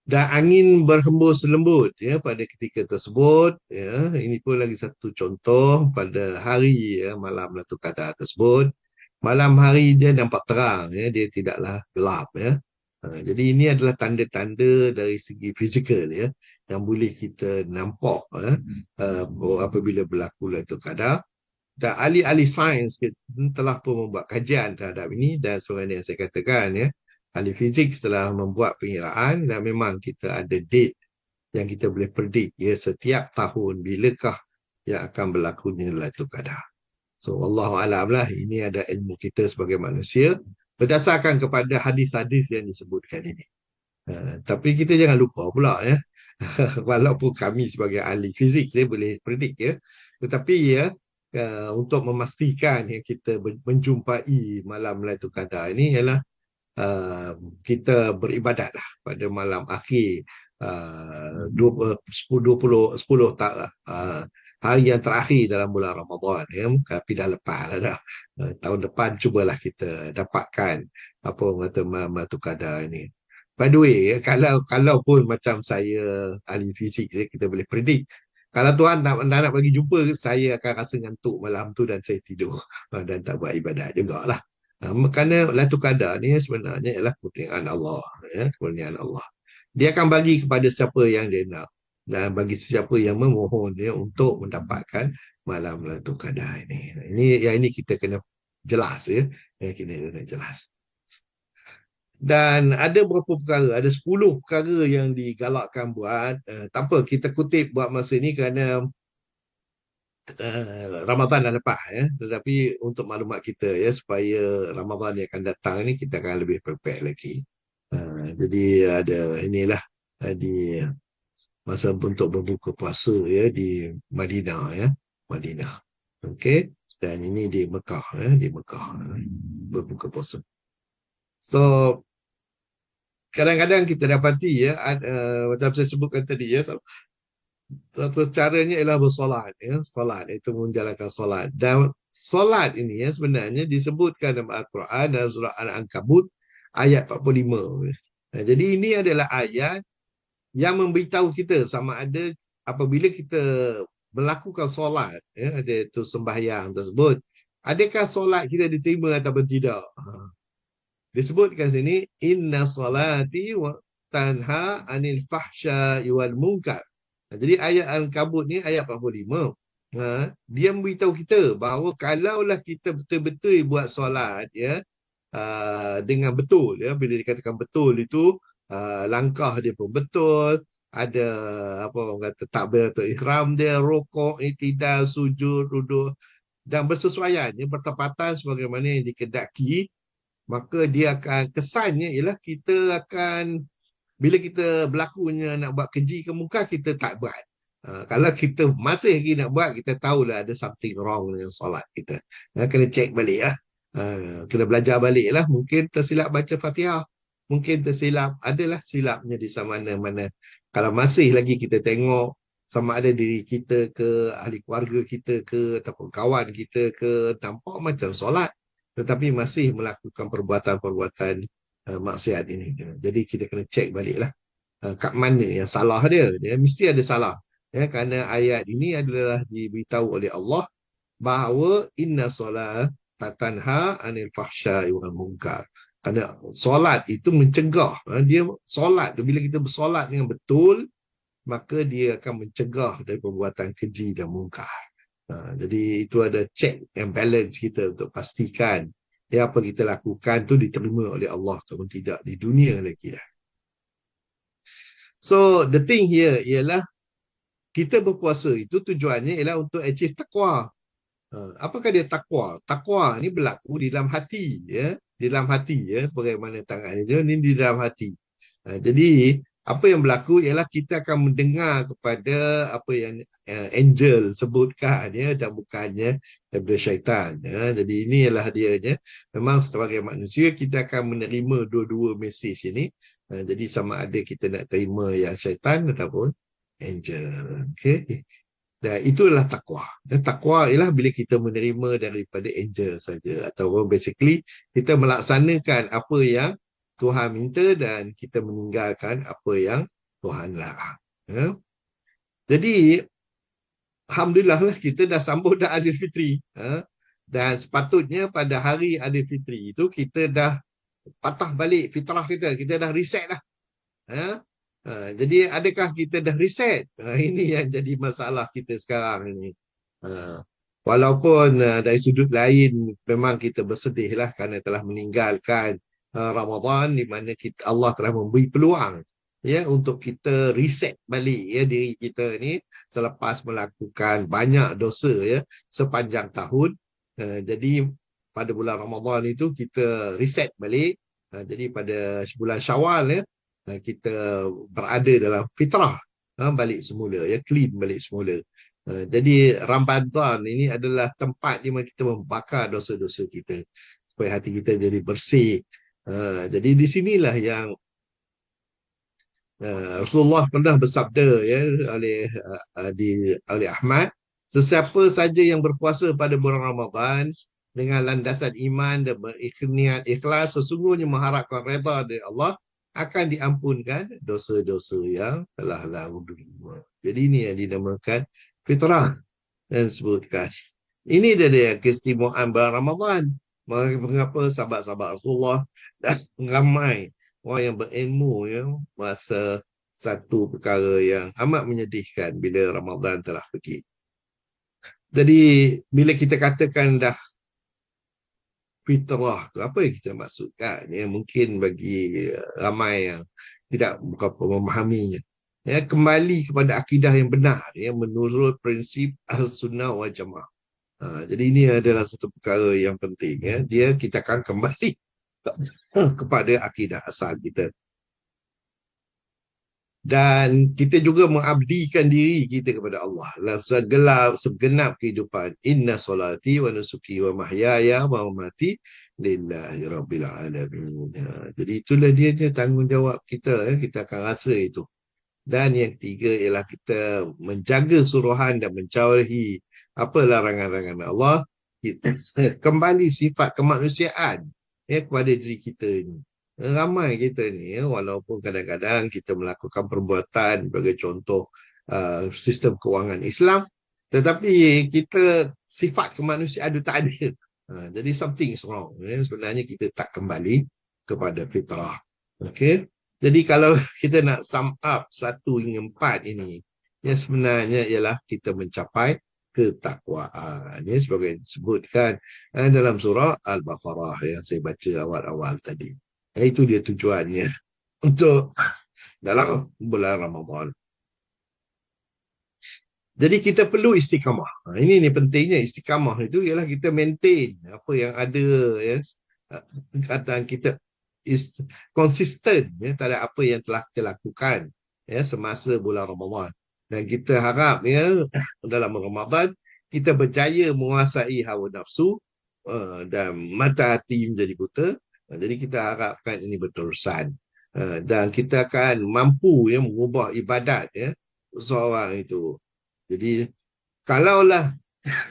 Dan angin berhembus lembut ya pada ketika tersebut ya, ini pun lagi satu contoh pada hari ya, malam Lailatul Qadar tersebut. Malam hari dia nampak terang ya, dia tidaklah gelap ya. Jadi ini adalah tanda-tanda dari segi fizikal ya yang boleh kita nampak ya, apabila berlaku Lailatul Qadar. Dan ahli-ahli sains telah pun membuat kajian terhadap ini, dan sebenarnya yang saya katakan ya, ahli fizik telah membuat pengiraan dan memang kita ada date yang kita boleh predict ya, setiap tahun bilakah yang akan berlakunya Lailatul Qadar. So wallahu a'lam lah, ini ada ilmu kita sebagai manusia berdasarkan kepada hadis-hadis yang disebutkan ini. Tapi kita jangan lupa pula ya, walaupun kami sebagai ahli fizik saya boleh predict ya, tetapi ya untuk memastikan yang kita menjumpai malam Lailatul Qadar ini ialah kita beribadat lah pada malam akhir 10 hari yang terakhir dalam bulan Ramadan ya. Tapi dah lepas lah dah. Tahun depan cubalah kita dapatkan apa orang kata malam Lailatul Qadar ini. By the way, kalau pun macam saya ahli fizik, kita boleh predict. Kalau Tuhan nak bagi jumpa, saya akan rasa ngantuk malam tu dan saya tidur dan tak buat ibadat jugalah. Kerana Lailatul Qadar ni sebenarnya ialah kurniaan Allah. Ya, kurniaan Allah. Dia akan bagi kepada siapa yang dia nak. Dan bagi siapa yang memohon dia untuk mendapatkan malam Lailatul Qadar ini. Ini kita kena jelas ya. Yang kita kena jelas. Dan ada beberapa perkara, ada 10 perkara yang digalakkan buat. Tak apa, kita kutip buat masa ini kerana Ramadan dah lepas ya. Tetapi untuk maklumat kita ya, supaya Ramadan yang akan datang ni kita akan lebih prepare lagi. Jadi ada inilah di masa untuk berbuka puasa ya di Madinah ya, Madinah. Okey, dan ini di Mekah ya, di Mekah berbuka puasa. So kadang-kadang kita dapati ya, macam saya sebutkan tadi ya, satu caranya ialah bersolat ya, solat itu menjalankan solat. Dan solat ini ya sebenarnya disebutkan dalam Al-Quran dalam surah Al-Ankabut ayat 45. Jadi ini adalah ayat yang memberitahu kita sama ada apabila kita melakukan solat ya, iaitu sembahyang tersebut, adakah solat kita diterima ataupun tidak. Disebutkan sini inna salati wa tanha anil fahsya'i wal munkar. Jadi ayat Al-Kabut ni ayat 45. Dia memberitahu kita bahawa kalaulah kita betul-betul buat solat ya, dengan betul ya, bila dikatakan betul itu langkah dia pun betul, ada apa orang kata takbiratul ihram dia, rukuk, i'tidal, sujud, duduk dan bersesuaian ya, bertepatan sebagaimana yang dikehendaki, maka dia akan kesannya ialah kita akan bila kita berlakunya nak buat keji ke muka kita tak buat. Kalau kita masih lagi nak buat, kita tahulah ada something wrong dengan solat kita. Kena check balik lah. Kena belajar balik lah. Mungkin tersilap baca Fatihah. Mungkin tersilap, adalah silapnya di sama mana-mana. Kalau masih lagi kita tengok sama ada diri kita ke, ahli keluarga kita ke, ataupun kawan kita ke, nampak macam solat, tetapi masih melakukan perbuatan-perbuatan maksiat ini. Jadi kita kena check balik lah. Kat mana yang salah dia. Dia mesti ada salah. Ya, kerana ayat ini adalah diberitahu oleh Allah bahawa inna solat tanha anil fahsya'i wal munkar. Kerana solat itu mencegah. Dia solat tu, bila kita bersolat dengan betul, maka dia akan mencegah dari perbuatan keji dan munkar. Jadi itu ada check and balance kita untuk pastikan ya, apa kita lakukan tu diterima oleh Allah ataupun tidak di dunia lagi dah. So the thing here ialah kita berpuasa itu tujuannya ialah untuk achieve takwa. Apakah dia takwa? Takwa ni berlaku di dalam hati ya, di dalam hati ya, sebagaimana tangan ini di dalam hati. Jadi Apa yang berlaku ialah kita akan mendengar kepada apa yang angel sebutkan, ya, dan bukannya daripada syaitan, ya. Jadi ini ialah dianya. Memang sebagai manusia kita akan menerima dua-dua mesej ini. Jadi sama ada kita nak terima yang syaitan ataupun angel. Okey. Dan itulah takwa. Dan takwa ialah bila kita menerima daripada angel saja, atau basically kita melaksanakan apa yang Tuhan minta dan kita meninggalkan apa yang Tuhan larang. Ya. Jadi alhamdulillah lah kita dah sambut dah Aidilfitri. Dan sepatutnya pada hari Aidilfitri itu kita dah patah balik fitrah kita. Kita dah reset dah. Ha? Jadi adakah kita dah reset? Ini yang jadi masalah kita sekarang ini. Walaupun dari sudut lain memang kita bersedih lah kerana telah meninggalkan Ramadan, di mana Allah telah memberi peluang, ya, untuk kita reset balik, ya, diri kita ni selepas melakukan banyak dosa, ya, sepanjang tahun. Jadi pada bulan Ramadan itu kita reset balik. Jadi pada bulan Syawal, ya, kita berada dalam fitrah, balik semula, ya, clean balik semula. Jadi Ramadan ini adalah tempat di mana kita membakar dosa-dosa kita supaya hati kita jadi bersih. Jadi di sinilah yang Rasulullah pernah bersabda, ya, oleh Ahmad, sesiapa saja yang berpuasa pada bulan Ramadan dengan landasan iman dan berniat ikhlas, sesungguhnya mengharapkan redha dari Allah, akan diampunkan dosa-dosa yang telah lalu. Jadi ini yang dinamakan fitrah dan sebutkan. Ini dia keistimewaan bulan Ramadan. Mengapa sahabat-sahabat Rasulullah dan ramai orang yang berilmu, ya, masa satu perkara yang amat menyedihkan bila Ramadan telah pergi. Jadi bila kita katakan dah fitrah tu, apa yang kita maksudkan? Ya, mungkin bagi ramai yang tidak berapa memahaminya. Ya, kembali kepada akidah yang benar, ya, menurut prinsip Ahlussunnah wal Jamaah. Jadi ini adalah satu perkara yang penting, ya. Kita akan kembali kepada akidah asal kita. Dan kita juga mengabdikan diri kita kepada Allah dalam segenap kehidupan. Inna solati wa nusuki wa mahyaya wa mamati lillahi rabbil alamin. Jadi itulah dia tanggungjawab kita, ya. Kita akan rasa itu. Dan yang ketiga ialah kita menjaga suruhan dan menjauhi apa larangan-larangan Allah. Kita kembali sifat kemanusiaan, ya, kepada diri kita ini. Ramai kita ni, ya, walaupun kadang-kadang kita melakukan perbuatan sebagai contoh sistem kewangan Islam, tetapi kita sifat kemanusiaan itu tak ada. Jadi something is wrong, ya. Sebenarnya kita tak kembali kepada fitrah. Okay? Jadi kalau kita nak sum up 1 hingga 4 ini, yang sebenarnya ialah kita mencapai ketakwaan, ya, sebagai disebutkan dalam surah Al-Baqarah yang saya baca awal-awal tadi. Itu dia tujuannya untuk dalam bulan Ramadan. Jadi kita perlu istiqamah. Ini pentingnya istiqamah itu ialah kita maintain apa yang ada, ya, kata kita konsisten, ya, terhadap apa yang telah kita lakukan, ya, semasa bulan Ramadan. Dan kita harap, ya, dalam Ramadan kita berjaya menguasai hawa nafsu dan mata hati menjadi buta. Jadi kita harapkan ini berterusan. Dan kita akan mampu, ya, mengubah ibadat, ya, seorang itu. Jadi kalaulah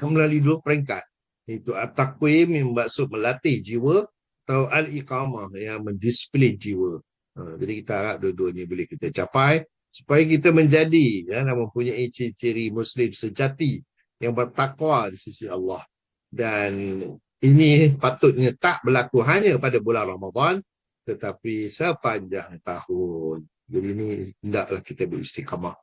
melalui 2 peringkat, itu at-taqwim yang bermaksud melatih jiwa, atau al-iqamah yang mendisiplin jiwa. Jadi kita harap dua-duanya boleh kita capai supaya kita menjadi, ya, mempunyai ciri-ciri Muslim sejati yang bertakwa di sisi Allah. Dan ini patutnya tak berlaku hanya pada bulan Ramadan, tetapi sepanjang tahun. Jadi ini hendaklah kita beristiqamah.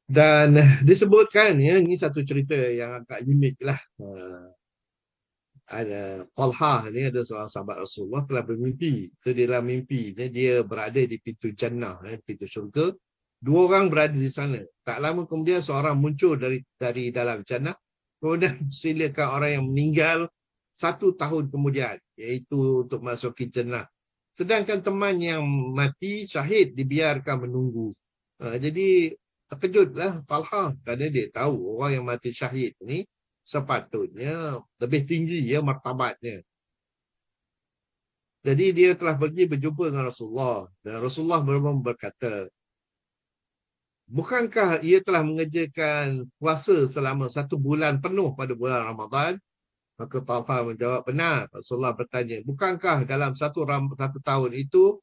Dan disebutkan, ya, ini satu cerita yang agak unik lah. Ada Talha ni, ada seorang sahabat Rasulullah, telah bermimpi. So dalam mimpinya dia berada di pintu jannah, pintu syurga. 2 orang berada di sana. Tak lama kemudian seorang muncul dari dalam jannah, kemudian silakan orang yang meninggal 1 tahun kemudian, iaitu untuk masuki jannah. Sedangkan teman yang mati syahid dibiarkan menunggu. Jadi terkejutlah Talha kerana dia tahu orang yang mati syahid ni sepatutnya lebih tinggi ya martabatnya. Jadi dia telah pergi berjumpa dengan Rasulullah dan Rasulullah berkata, bukankah ia telah mengerjakan puasa selama 1 bulan penuh pada bulan Ramadan? Maka Talha menjawab, benar. Rasulullah bertanya, bukankah dalam satu tahun itu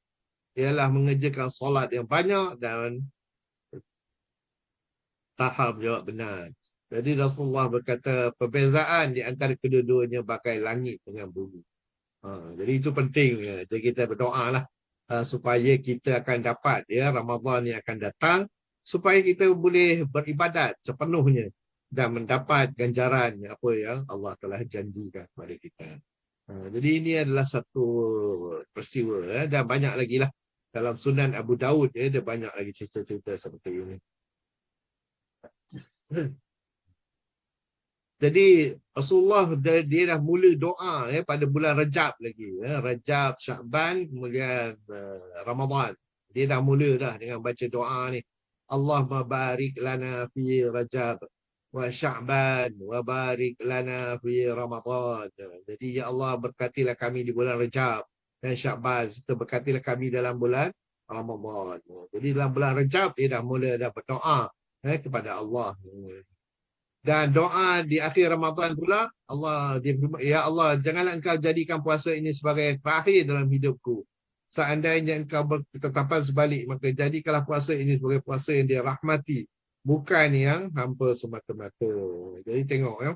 ialah mengerjakan solat yang banyak? Dan Talha menjawab, benar. Jadi Rasulullah berkata, perbezaan di antara kedua-duanya bagai langit dengan bumi. Jadi itu penting. Jadi kita berdoa lah supaya kita akan dapat Ramadan yang akan datang, supaya kita boleh beribadat sepenuhnya dan mendapat ganjaran apa yang Allah telah janjikan kepada kita. Jadi ini adalah satu peristiwa dan banyak lagi lah dalam Sunan Abu Daud ada banyak lagi cerita-cerita seperti ini. Jadi Rasulullah dia dah mula doa pada bulan Rajab lagi. Rajab, Sya'ban, kemudian Ramadan. Dia dah mula dah dengan baca doa ni. Allahumma barik lana fi Rajab wa Sya'ban wa barik lana fi Ramadan. Jadi ya Allah berkatilah kami di bulan Rajab dan Sya'ban. Serta berkatilah kami dalam bulan Ramadan. Jadi dalam bulan Rajab dia dah mula dah berdoa kepada Allah. Dan doa di akhir Ramadan pula, ya Allah, janganlah engkau jadikan puasa ini sebagai terakhir dalam hidupku. Seandainya engkau berketetapan sebalik, maka jadikanlah puasa ini sebagai puasa yang dirahmati, bukan yang hampa semata-mata. Jadi tengok ya.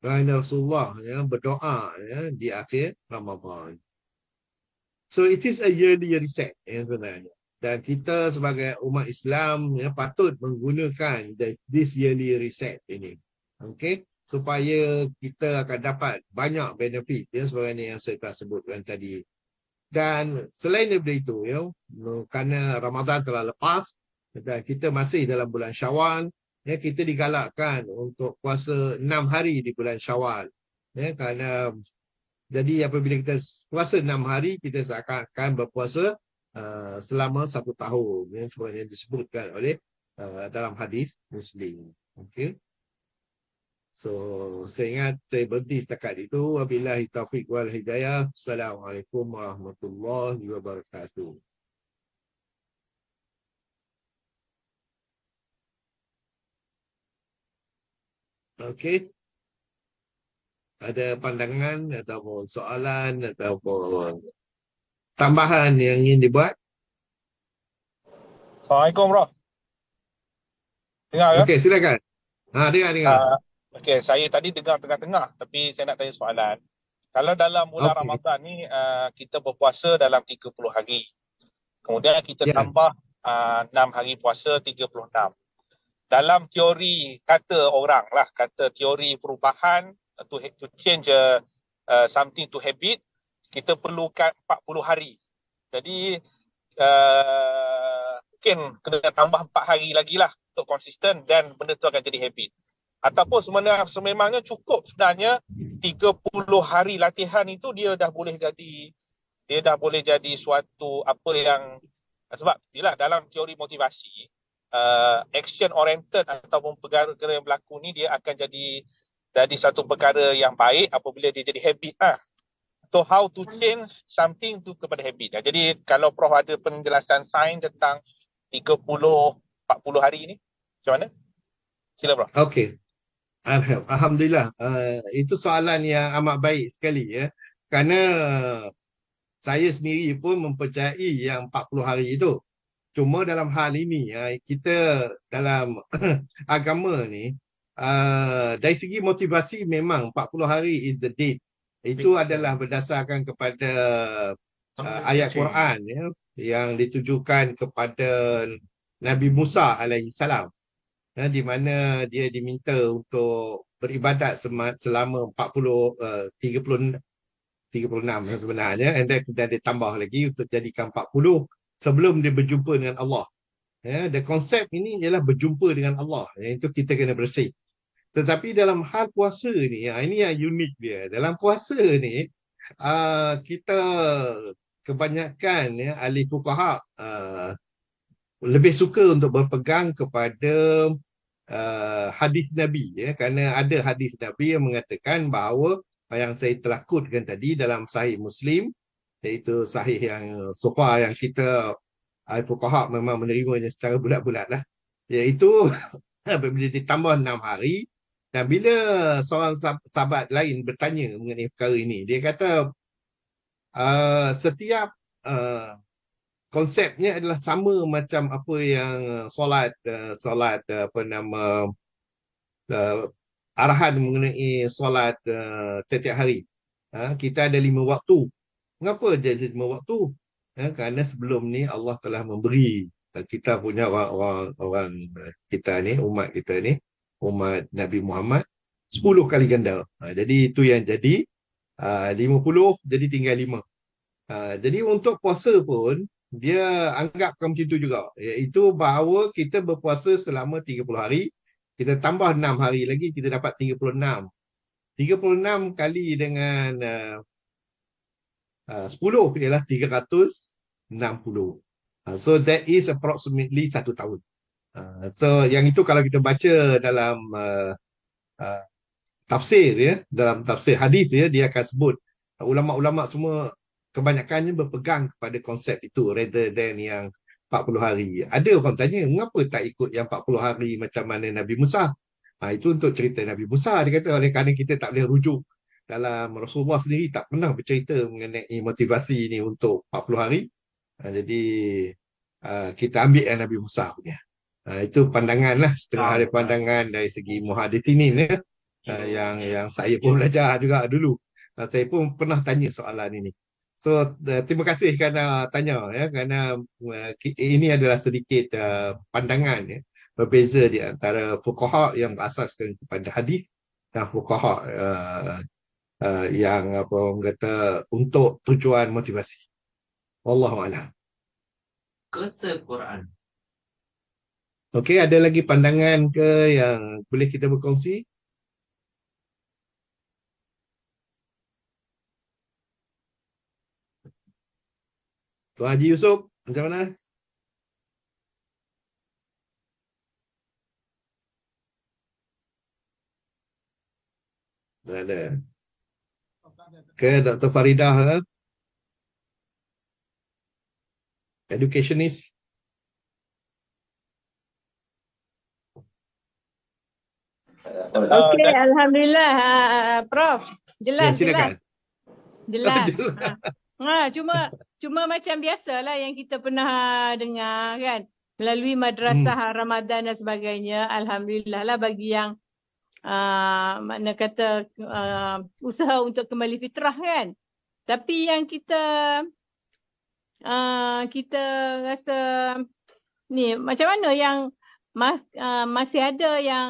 Rasulullah berdoa di akhir Ramadan. So it is a yearly reset sebenarnya. Dan kita sebagai umat Islam patut menggunakan this yearly reset ini. Okay? Supaya kita akan dapat banyak benefit seperti yang saya telah sebutkan tadi. Dan selain daripada itu, kerana Ramadan telah lepas dan kita masih dalam bulan Syawal, kita digalakkan untuk puasa 6 hari di bulan Syawal. Kerana jadi apabila kita puasa 6 hari, kita akan berpuasa selama 1 tahun seperti yang disebutkan oleh dalam hadis Muslim. Okay. So saya ingat saya berhenti setakat itu. Wabillahi taufiq wal hidayah. Assalamualaikum warahmatullahi wabarakatuh. Okay. Ada pandangan ataupun soalan ataupun tambahan yang ingin dibuat? Assalamualaikum bro. Dengar ke? Okey, silakan. Dengar. Okey, saya tadi dengar tengah-tengah tapi saya nak tanya soalan. Kalau dalam bulan Ramadan ni kita berpuasa dalam 30 hari. Kemudian kita tambah 6 hari puasa 36. Dalam teori kata orang lah, kata teori perubahan to change something to habit, kita perlukan 40 hari. Jadi mungkin kena tambah 4 hari lagi lah untuk konsisten dan benda tu akan jadi habit. Ataupun sememangnya cukup sebenarnya 30 hari latihan itu dia dah boleh jadi suatu apa yang, sebab yelah dalam teori motivasi action oriented ataupun perkara yang berlaku ni dia akan jadi satu perkara yang baik apabila dia jadi habit lah. So how to change something tu kepada habit. Jadi kalau Prof ada penjelasan sains tentang 30-40 hari ni, macam mana? Sila Prof. Okey. Alhamdulillah. Itu soalan yang amat baik sekali ya. Kerana saya sendiri pun mempercayai yang 40 hari itu. Cuma dalam hal ini kita dalam agama ni dari segi motivasi memang 40 hari is the date. Itu adalah berdasarkan kepada ayat Quran yang ditujukan kepada Nabi Musa alaihi salam. Di mana dia diminta untuk beribadat selama 36 sebenarnya, and then dia tambah lagi untuk jadikan 40 sebelum dia berjumpa dengan Allah. The konsep ini ialah berjumpa dengan Allah. Itu kita kena bersih. Tetapi dalam hal puasa ni, ini yang unik dia. Dalam puasa ni kita kebanyakan ya ahli fuqaha lebih suka untuk berpegang kepada hadis Nabi ya, kerana ada hadis Nabi yang mengatakan bahawa yang saya telah kutkan tadi dalam Sahih Muslim, iaitu sahih yang sofa yang kita al-fuqaha memang menerimanya secara bulat-bulat lah, iaitu apabila ditambah 6 hari, dan bila seorang sahabat lain bertanya mengenai perkara ini, dia kata setiap konsepnya adalah sama macam apa yang solat apa nama arahan mengenai solat setiap hari. Kita ada 5 waktu. Mengapa jadi 5 waktu? Kerana sebelum ni Allah telah memberi kita punya orang kita ni, umat kita ni, umat Nabi Muhammad 10 kali ganda. Jadi itu yang jadi 50 jadi tinggal 5. Jadi untuk puasa pun dia anggap macam itu juga, iaitu bahawa kita berpuasa selama 30 hari, kita tambah 6 hari lagi, kita dapat 36. 36 kali dengan 10 ialah 360. So that is approximately 1 tahun. So yang itu kalau kita baca dalam tafsir ya, dalam tafsir hadis ya, dia akan sebut ulama-ulama semua kebanyakannya berpegang kepada konsep itu rather than yang 40 hari. Ada orang tanya, mengapa tak ikut yang 40 hari macam mana Nabi Musa? Itu untuk cerita Nabi Musa. Dia kata oleh kerana kita tak boleh rujuk dalam Rasulullah sendiri tak pernah bercerita mengenai motivasi ini untuk 40 hari. Jadi kita ambil yang Nabi Musa punya. Itu pandangan lah, setengah hari pandangan dari segi muhadithin ya. Yang saya pun belajar juga dulu. Saya pun pernah tanya soalan ini. So terima kasih kerana tanya ya, kerana ini adalah sedikit pandangan ya, berbeza di antara fuqaha yang berasaskan kepada hadis dan fuqaha yang apa orang kata untuk tujuan motivasi. Wallahu a'lam. Kata Quran. Okey, ada lagi pandangan ke yang boleh kita berkongsi? Tuan Haji Yusof, macam mana? Tak ada. Ke Dr. Faridah ke? Educationist? Okey, Alhamdulillah, Prof. Jelas, silakan. Jelas. Cuma macam biasalah yang kita pernah dengar kan, melalui madrasah Ramadan dan sebagainya. Alhamdulillah lah bagi yang makna kata usaha untuk kembali fitrah kan. Tapi yang kita rasa ni macam mana yang masih ada yang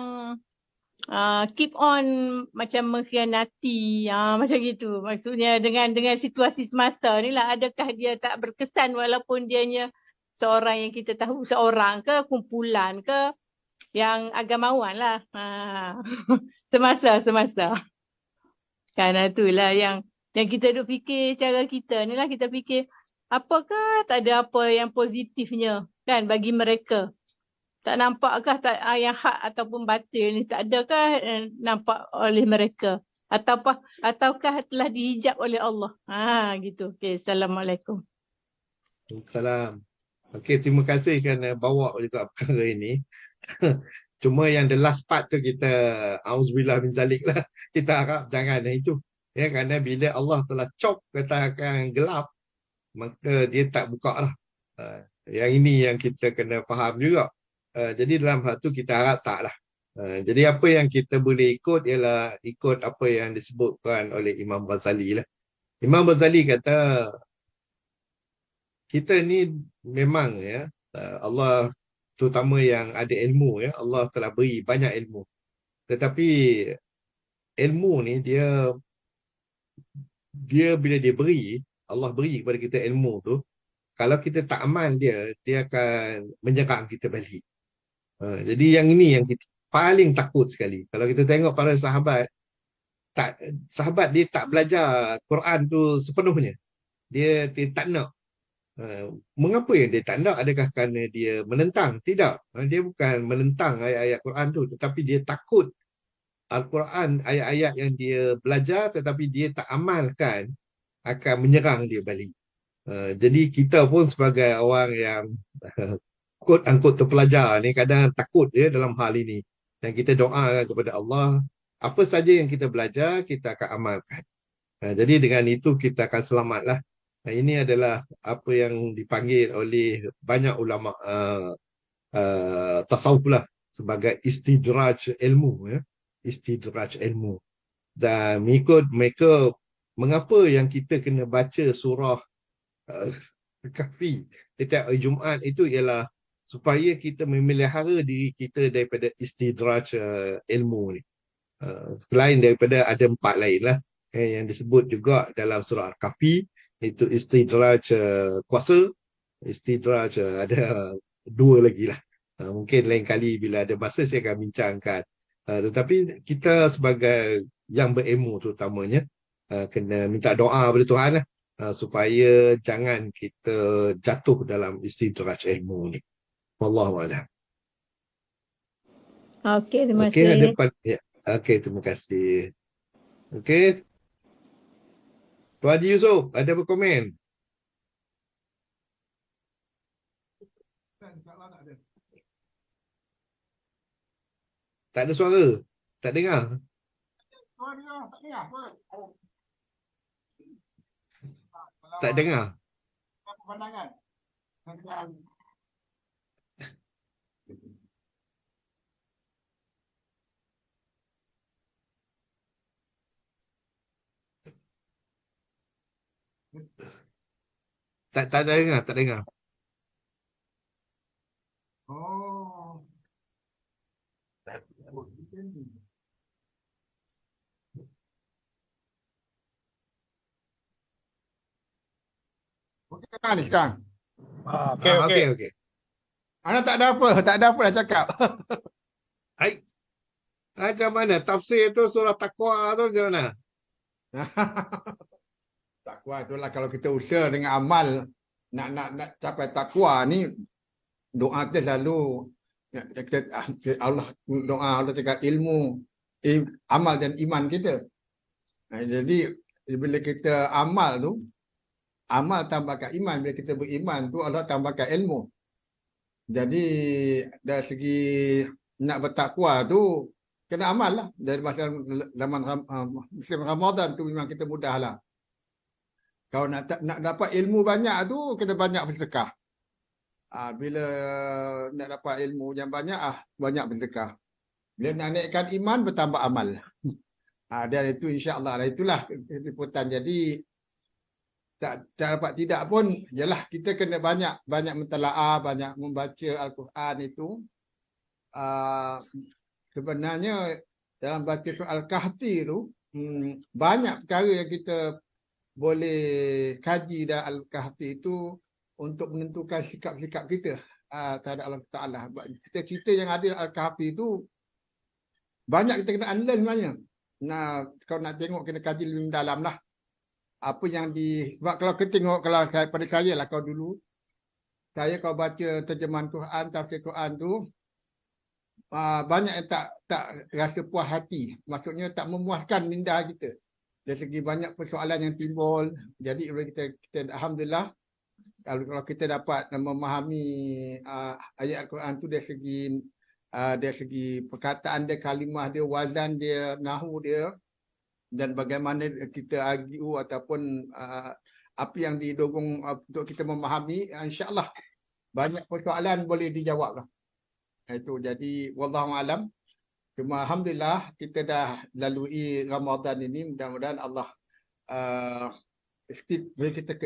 keep on macam mengkhianati, macam gitu. Maksudnya dengan situasi semasa ni lah, adakah dia tak berkesan walaupun dianya seorang yang kita tahu, seorang ke kumpulan ke yang agamawan lah. Semasa. Kerana itulah yang kita duk fikir, cara kita ni lah, kita fikir apakah tak ada apa yang positifnya kan bagi mereka. Tak nampakkah yang hak ataupun batil ni tak adakah nampak oleh mereka? Ataukah telah dihijab oleh Allah? Gitu. Okey, Assalamualaikum. Salam. Okey, terima kasih kerana bawa juga perkara ini. Cuma yang the last part tu kita auzubillah min zalik lah. Kita harap jangan itu. Ya, kerana bila Allah telah cop katakan gelap, maka dia tak buka lah. Yang ini yang kita kena faham juga. Jadi dalam hal tu kita harap taklah. Jadi apa yang kita boleh ikut ialah ikut apa yang disebutkan oleh Imam Ghazali lah. Imam Ghazali kata kita ni memang ya, Allah terutama yang ada ilmu ya, Allah telah beri banyak ilmu. Tetapi ilmu ni dia bila dia beri, Allah beri kepada kita ilmu tu, kalau kita tak amal dia akan menyerang kita balik. Jadi yang ini yang kita paling takut sekali. Kalau kita tengok para sahabat dia tak belajar Quran tu sepenuhnya. dia tak nak. Mengapa yang dia tak nak? Adakah kerana dia menentang? Tidak. Dia bukan menentang ayat-ayat Quran tu, tetapi dia takut Al-Quran, ayat-ayat yang dia belajar tetapi dia tak amalkan akan menyerang dia balik. Jadi kita pun sebagai orang yang quote-unquote terpelajar ni kadang takut dia dalam hal ini. Dan kita doakan kepada Allah, apa saja yang kita belajar, kita akan amalkan. Jadi dengan itu kita akan selamatlah. Ini adalah apa yang dipanggil oleh banyak ulama tasawuf lah sebagai istidraj ilmu, ya. Istidraj ilmu. Dan mengikut mereka, mengapa yang kita kena baca surah Kahfi setiap hari Jumaat itu ialah supaya kita memelihara diri kita daripada istidraj ilmu ni. Selain daripada ada 4 lain lah yang disebut juga dalam surah Al-Kahfi, itu istidraj kuasa, istidraj ada 2 lagi lah. Mungkin lain kali bila ada masa saya akan bincangkan. Tetapi kita sebagai yang berilmu terutamanya kena minta doa kepada Tuhan lah, supaya jangan kita jatuh dalam istidraj ilmu ni. Wallahu a'lam. Okey, terima Okey, ada kasih. ya. Okey, terima kasih. Okey. Tuan Haji Yusof, ada berkomen? Tak ada suara. Tak dengar. Tak dengar. Tak dengar, tak dengar. Oh. Okey kan ni sekarang? Okey, okey. Okey. Anak tak ada apa nak cakap. Hai. Macam mana tafsir tu surah Taqwa tu macam mana? Takwa itulah kalau kita usaha dengan amal nak capai takwa ni, doa kita selalu Allah, doa Allah cakap ilmu, amal dan iman kita. Jadi bila kita amal tu, amal tambahkan iman. Bila kita beriman tu Allah tambahkan ilmu. Jadi dari segi nak bertakwa tu kena amal lah. Dari masa zaman musim Ramadan tu memang kita mudah lah. Kalau nak dapat ilmu banyak tu kena banyak bersedekah. Bila nak dapat ilmu yang banyak banyak bersedekah. Bila nak naikkan iman bertambah amal. Dan itu insya-Allah itulah liputan. Jadi tak dapat tidak pun ialah kita kena banyak mentelaah, banyak membaca Al-Quran itu. Sebenarnya dalam baca surah Al-Kahfi tu banyak perkara yang kita boleh kaji dalam Al-Kahfi itu untuk menentukan sikap-sikap kita terhadap Allah Ta'ala. Cerita-cerita yang ada dalam Al-Kahfi itu banyak kita kena unlearn sebenarnya. Kalau nak tengok kena kaji lebih dalam lah. Apa yang sebab kalau kita tengok, kalau pada saya lah, kalau dulu saya kalau baca terjemahan Quran, tafsir Quran tu banyak yang tak rasa puas hati. Maksudnya tak memuaskan minda kita. Dari segi banyak persoalan yang timbul. Jadi kita alhamdulillah kalau kita dapat memahami ayat Al-Quran tu dari segi perkataan dia, kalimah dia, wazan dia, nahu dia, dan bagaimana kita argue ataupun apa yang didorong untuk kita memahami, insya-Allah banyak persoalan boleh dijawab lah. Itu jadi wallahu alam. Cuma alhamdulillah kita dah lalui Ramadan ini, mudah-mudahan Allah beri kita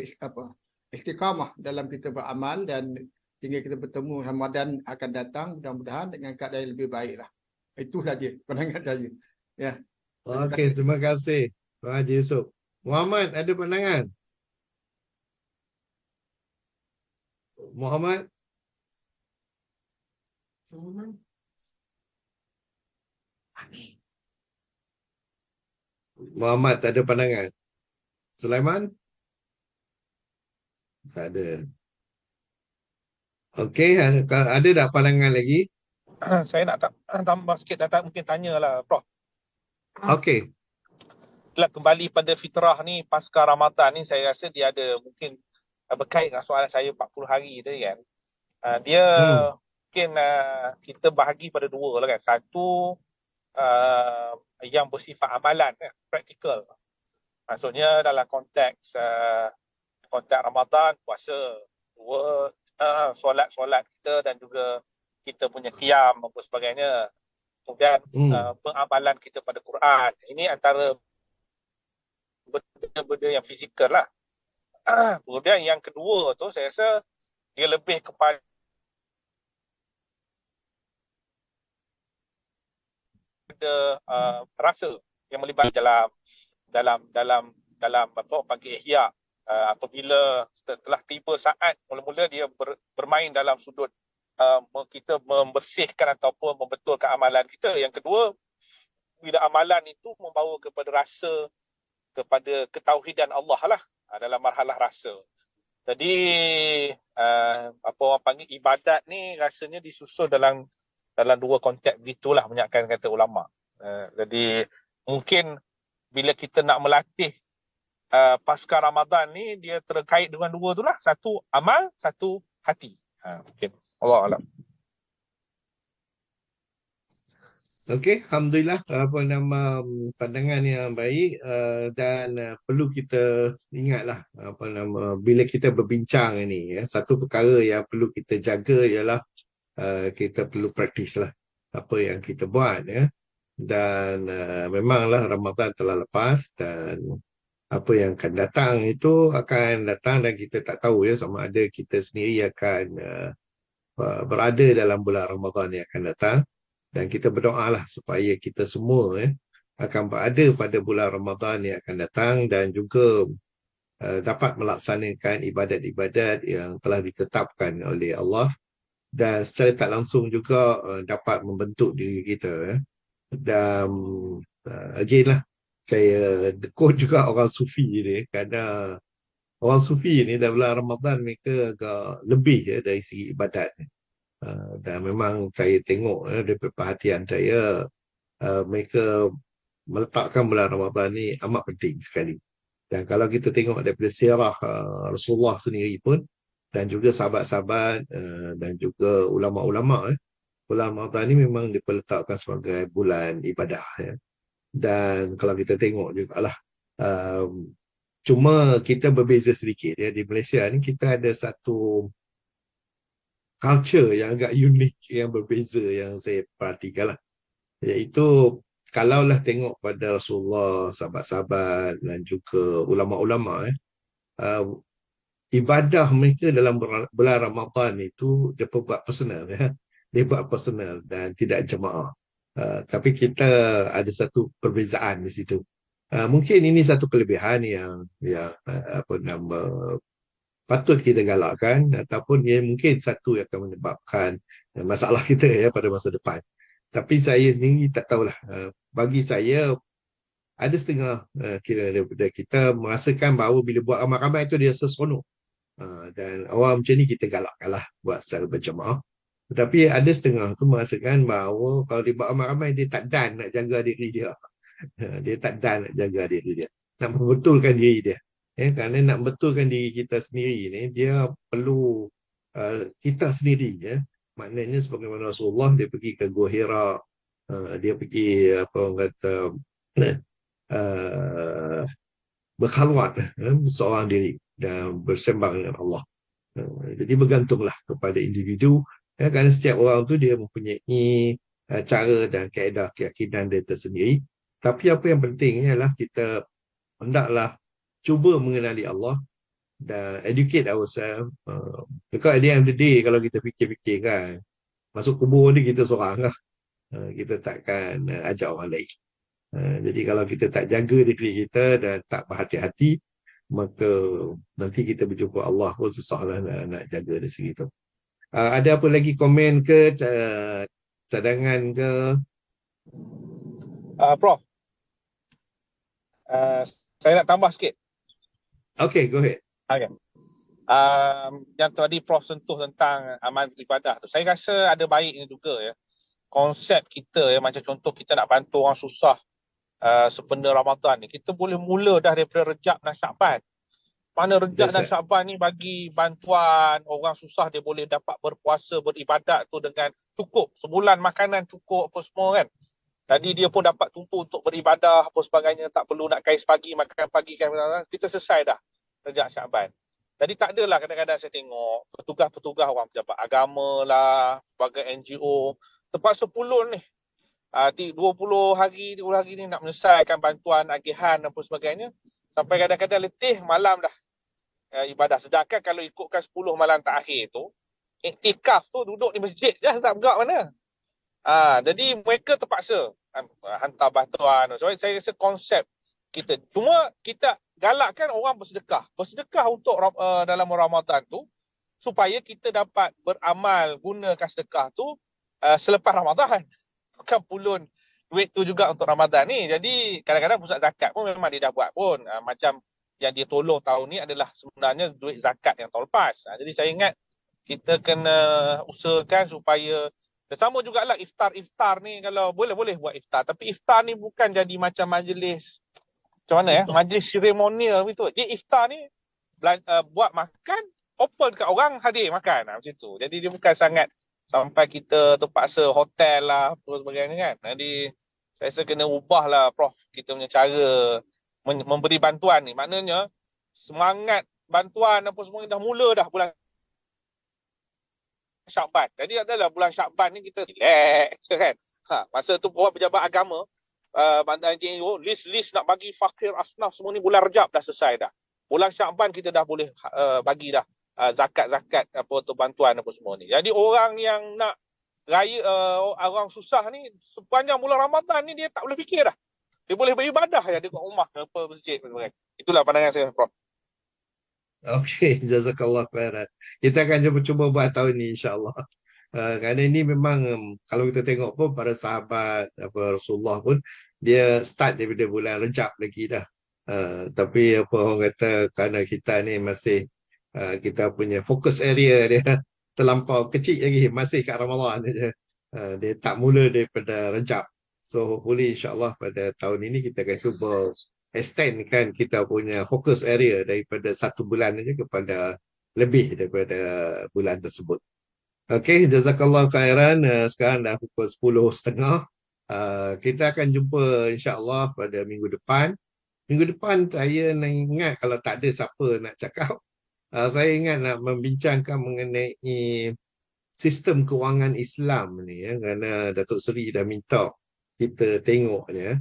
istiqamah dalam kita beramal, dan hingga kita bertemu Ramadan akan datang mudah-mudahan dengan keadaan yang lebih baik lah. Itu saja pandangan saya. Ya. Okey, terima kasih Tuan Haji Yusof. Muhammad, ada pandangan? Muhammad? Muhammad tak ada pandangan. Sulaiman? Tak ada. Okey, ada tak pandangan lagi? Saya nak tambah sikit dan mungkin tanyalah Prof. Okey. Itulah kembali pada fitrah ni pasca Ramadan ni, saya rasa dia ada mungkin berkait dengan soalan saya 40 hari tadi kan. Dia mungkin kita bahagi pada dua lah kan. Satu yang bersifat amalan, praktikal. Maksudnya dalam konteks Ramadan, puasa, dua, solat kita dan juga kita punya qiyam dan sebagainya. Kemudian pengamalan kita pada Quran. Ini antara benda-benda yang fizikal lah. Kemudian yang kedua tu saya rasa dia lebih kepada rasa yang melibat dalam apa panggil ihya. Apabila setelah tiba saat mula-mula dia bermain dalam sudut kita membersihkan ataupun membetulkan amalan kita. Yang kedua, bila amalan itu membawa kepada rasa, kepada ketauhidan Allah lah dalam marhalah rasa. Jadi apa orang panggil ibadat ni rasanya disusun dalam dua konteks gitulah banyakkan kata ulama. Jadi mungkin bila kita nak melatih pasca Ramadan ni dia terkait dengan dua tu lah, satu amal, satu hati. Mungkin Allah alam. Okey, alhamdulillah pandangan yang baik dan perlu kita ingatlah bila kita berbincang ini satu perkara yang perlu kita jaga ialah kita perlu praktis lah apa yang kita buat dan memanglah Ramadan telah lepas dan apa yang akan datang itu akan datang dan kita tak tahu sama ada kita sendiri akan berada dalam bulan Ramadan yang akan datang. Dan kita berdoalah supaya kita semua akan berada pada bulan Ramadan yang akan datang dan juga dapat melaksanakan ibadat-ibadat yang telah ditetapkan oleh Allah dan secara tak langsung juga dapat membentuk diri kita. Dan again lah, saya quote juga orang Sufi ni, kerana orang Sufi ni dalam bulan Ramadan mereka agak lebih dari segi ibadat. Dan memang saya tengok dari perhatian saya mereka meletakkan bulan Ramadan ni amat penting sekali. Dan kalau kita tengok daripada sirah Rasulullah sendiri pun dan juga sahabat-sahabat dan juga ulama-ulama bulan Ramadan ni memang diletakkan sebagai bulan ibadah Dan kalau kita tengok jugalah cuma kita berbeza sedikit di Malaysia ni kita ada satu culture yang agak unik, yang berbeza yang saya perhatikan lah. Iaitu kalaulah tengok pada Rasulullah, sahabat-sahabat dan juga ulama-ulama ibadah mereka dalam bulan Ramadan itu dia buat personal dia buat personal dan tidak jemaah. Tapi kita ada satu perbezaan di situ. Mungkin ini satu kelebihan yang patut kita galakkan ataupun dia mungkin satu yang akan menyebabkan masalah kita pada masa depan. Tapi saya sendiri tak tahulah. Bagi saya ada setengah kira daripada kita merasakan bahawa bila buat ramai-ramai itu dia seronok. Dan awal macam ni kita galakkanlah buat secara berjemaah. Tetapi ada setengah tu merasakan bahawa kalau dia buat ramai-ramai dia tak dan nak jaga diri dia. Dia tak dan nak jaga diri dia. Nak membetulkan diri dia. Kerana nak betulkan diri kita sendiri ni dia perlu kita sendiri maknanya sebagaimana Rasulullah dia pergi ke Gua Hira, dia pergi apa orang kata berkhalwat seorang diri dan bersembang dengan Allah. Jadi bergantunglah kepada individu kerana setiap orang tu dia mempunyai cara dan kaedah keyakinan dia tersendiri. Tapi apa yang penting ialah kita hendaklah cuba mengenali Allah dan educate ourselves. Because at the end of the day, kalau kita fikir-fikir kan, masuk kubur ni kita seorang lah. Kita takkan ajak orang lain. Jadi kalau kita tak jaga diri kita dan tak berhati-hati, maka nanti kita berjumpa Allah pun susahlah nak jaga dari segi tu. Ada apa lagi komen ke, cadangan ke? Prof, saya nak tambah sikit. Okay, go ahead. Okay. Yang tadi Prof sentuh tentang amal ibadah tu, saya rasa ada baiknya juga ya. Konsep kita ya, macam contoh kita nak bantu orang susah sepenuh Ramadan ni, kita boleh mula dah daripada Rejab dan Syakban. Mana Rejab dan That's it. Syakban ni bagi bantuan orang susah, dia boleh dapat berpuasa, beribadat tu dengan cukup. Sebulan makanan cukup apa semua kan. Tadi dia pun dapat tumpu untuk beribadah apa sebagainya, tak perlu nak kais pagi, makan pagi, kita selesai dah Rejab Syakban. Jadi tak adalah kadang-kadang saya tengok petugas-petugas orang pejabat agama lah, sebagai NGO, terpaksa pulun ni. 20 hari, 30 hari ni nak menyelesaikan bantuan agihan dan sebagainya. Sampai kadang-kadang letih malam dah ibadah. Sedangkan kalau ikutkan 10 malam terakhir tu, iktikaf tu duduk di masjid je, tak bergerak mana. Jadi mereka terpaksa hantar bantuan. So, saya rasa konsep kita, cuma kita galakkan orang bersedekah. Bersedekah untuk dalam Ramadan tu, supaya kita dapat beramal gunakan sedekah tu selepas Ramadan. Bukan pulun duit tu juga untuk Ramadan ni. Jadi kadang-kadang pusat zakat pun memang dia dah buat pun. Macam yang dia tolong tahun ni adalah sebenarnya duit zakat yang tahun lepas. Jadi saya ingat kita kena usahakan supaya, sama jugalah iftar ni, kalau boleh buat iftar. Tapi iftar ni bukan jadi macam majlis, macam mana ya, majlis seremonial gitu. Dia iftar ni buat makan, open kat orang, hadir makan macam tu. Jadi dia bukan sangat sampai kita terpaksa hotel lah apa sebagainya kan. Jadi saya rasa kena ubah lah Prof kita punya cara memberi bantuan ni. Maknanya semangat bantuan apa semua dah mula dah bulan Syakban. Jadi adalah bulan Syakban ni kita relax kan. Masa tu buat pejabat agama, bantuan NGO, list nak bagi fakir asnaf semua ni bulan Rejab dah selesai dah. Bulan Syakban kita dah boleh bagi dah zakat-zakat apa tu bantuan apa semua ni. Jadi orang yang nak raya orang susah ni sepanjang bulan Ramadan ni dia tak boleh fikir dah. Dia boleh beribadah ya dekat rumah apa masjid sebagainya. Itulah pandangan saya Prof. Okey, jazakallah khairan. Kita akan cuba buat tahun ni insya-Allah. Kerana ini memang kalau kita tengok pun para sahabat Rasulullah pun dia start daripada bulan Rejab lagi dah. Tapi apa orang kata, kerana kita ni masih kita punya fokus area dia terlampau kecil lagi, masih kat Ramadan saja. Dia tak mula daripada Rejab. So hopefully insya-Allah pada tahun ini kita akan cuba extend kan kita punya fokus area daripada 1 bulan saja kepada lebih daripada bulan tersebut. Okey, jazakallah khairan. Sekarang dah pukul 10.30. Kita akan jumpa insya-Allah pada minggu depan. Minggu depan saya nak ingat, kalau tak ada siapa nak cakap, saya ingat nak membincangkan mengenai sistem kewangan Islam ni ya, kerana Datuk Seri dah minta kita tengok ya.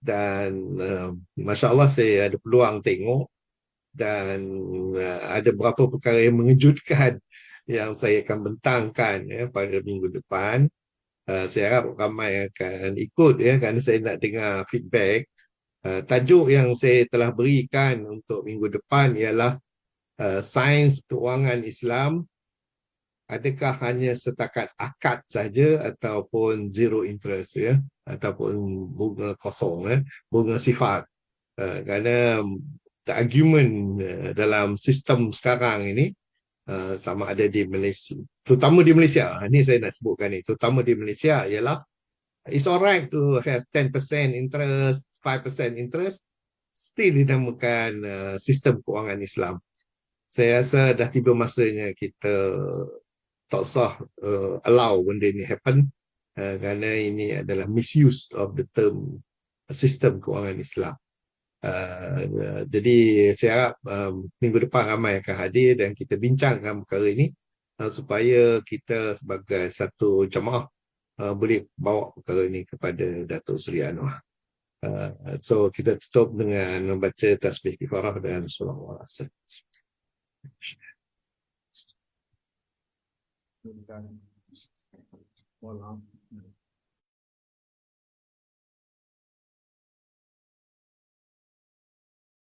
Dan Masya Allah saya ada peluang tengok, dan ada beberapa perkara yang mengejutkan yang saya akan bentangkan ya, pada minggu depan. Saya harap ramai akan ikut ya, kerana saya nak dengar feedback. Tajuk yang saya telah berikan untuk minggu depan ialah sains kewangan Islam, adakah hanya setakat akad saja ataupun zero interest ya, ataupun bunga kosong ya, bunga sifat. Kerana the argument dalam sistem sekarang ini, sama ada di Malaysia, terutama di Malaysia, ini saya nak sebutkan ni, terutama di Malaysia ialah it's alright to have 10% interest, 5% interest, still dinamakan sistem kewangan Islam. Saya rasa dah tiba masanya kita tak sah allow benda ni happen, kerana ini adalah misuse of the term sistem kewangan Islam. Jadi saya harap minggu depan ramai akan hadir dan kita bincangkan perkara ini supaya kita sebagai satu jemaah boleh bawa perkara ini kepada Datuk Seri Anwar. So kita tutup dengan membaca tasbih kifarah dan salawat. Dan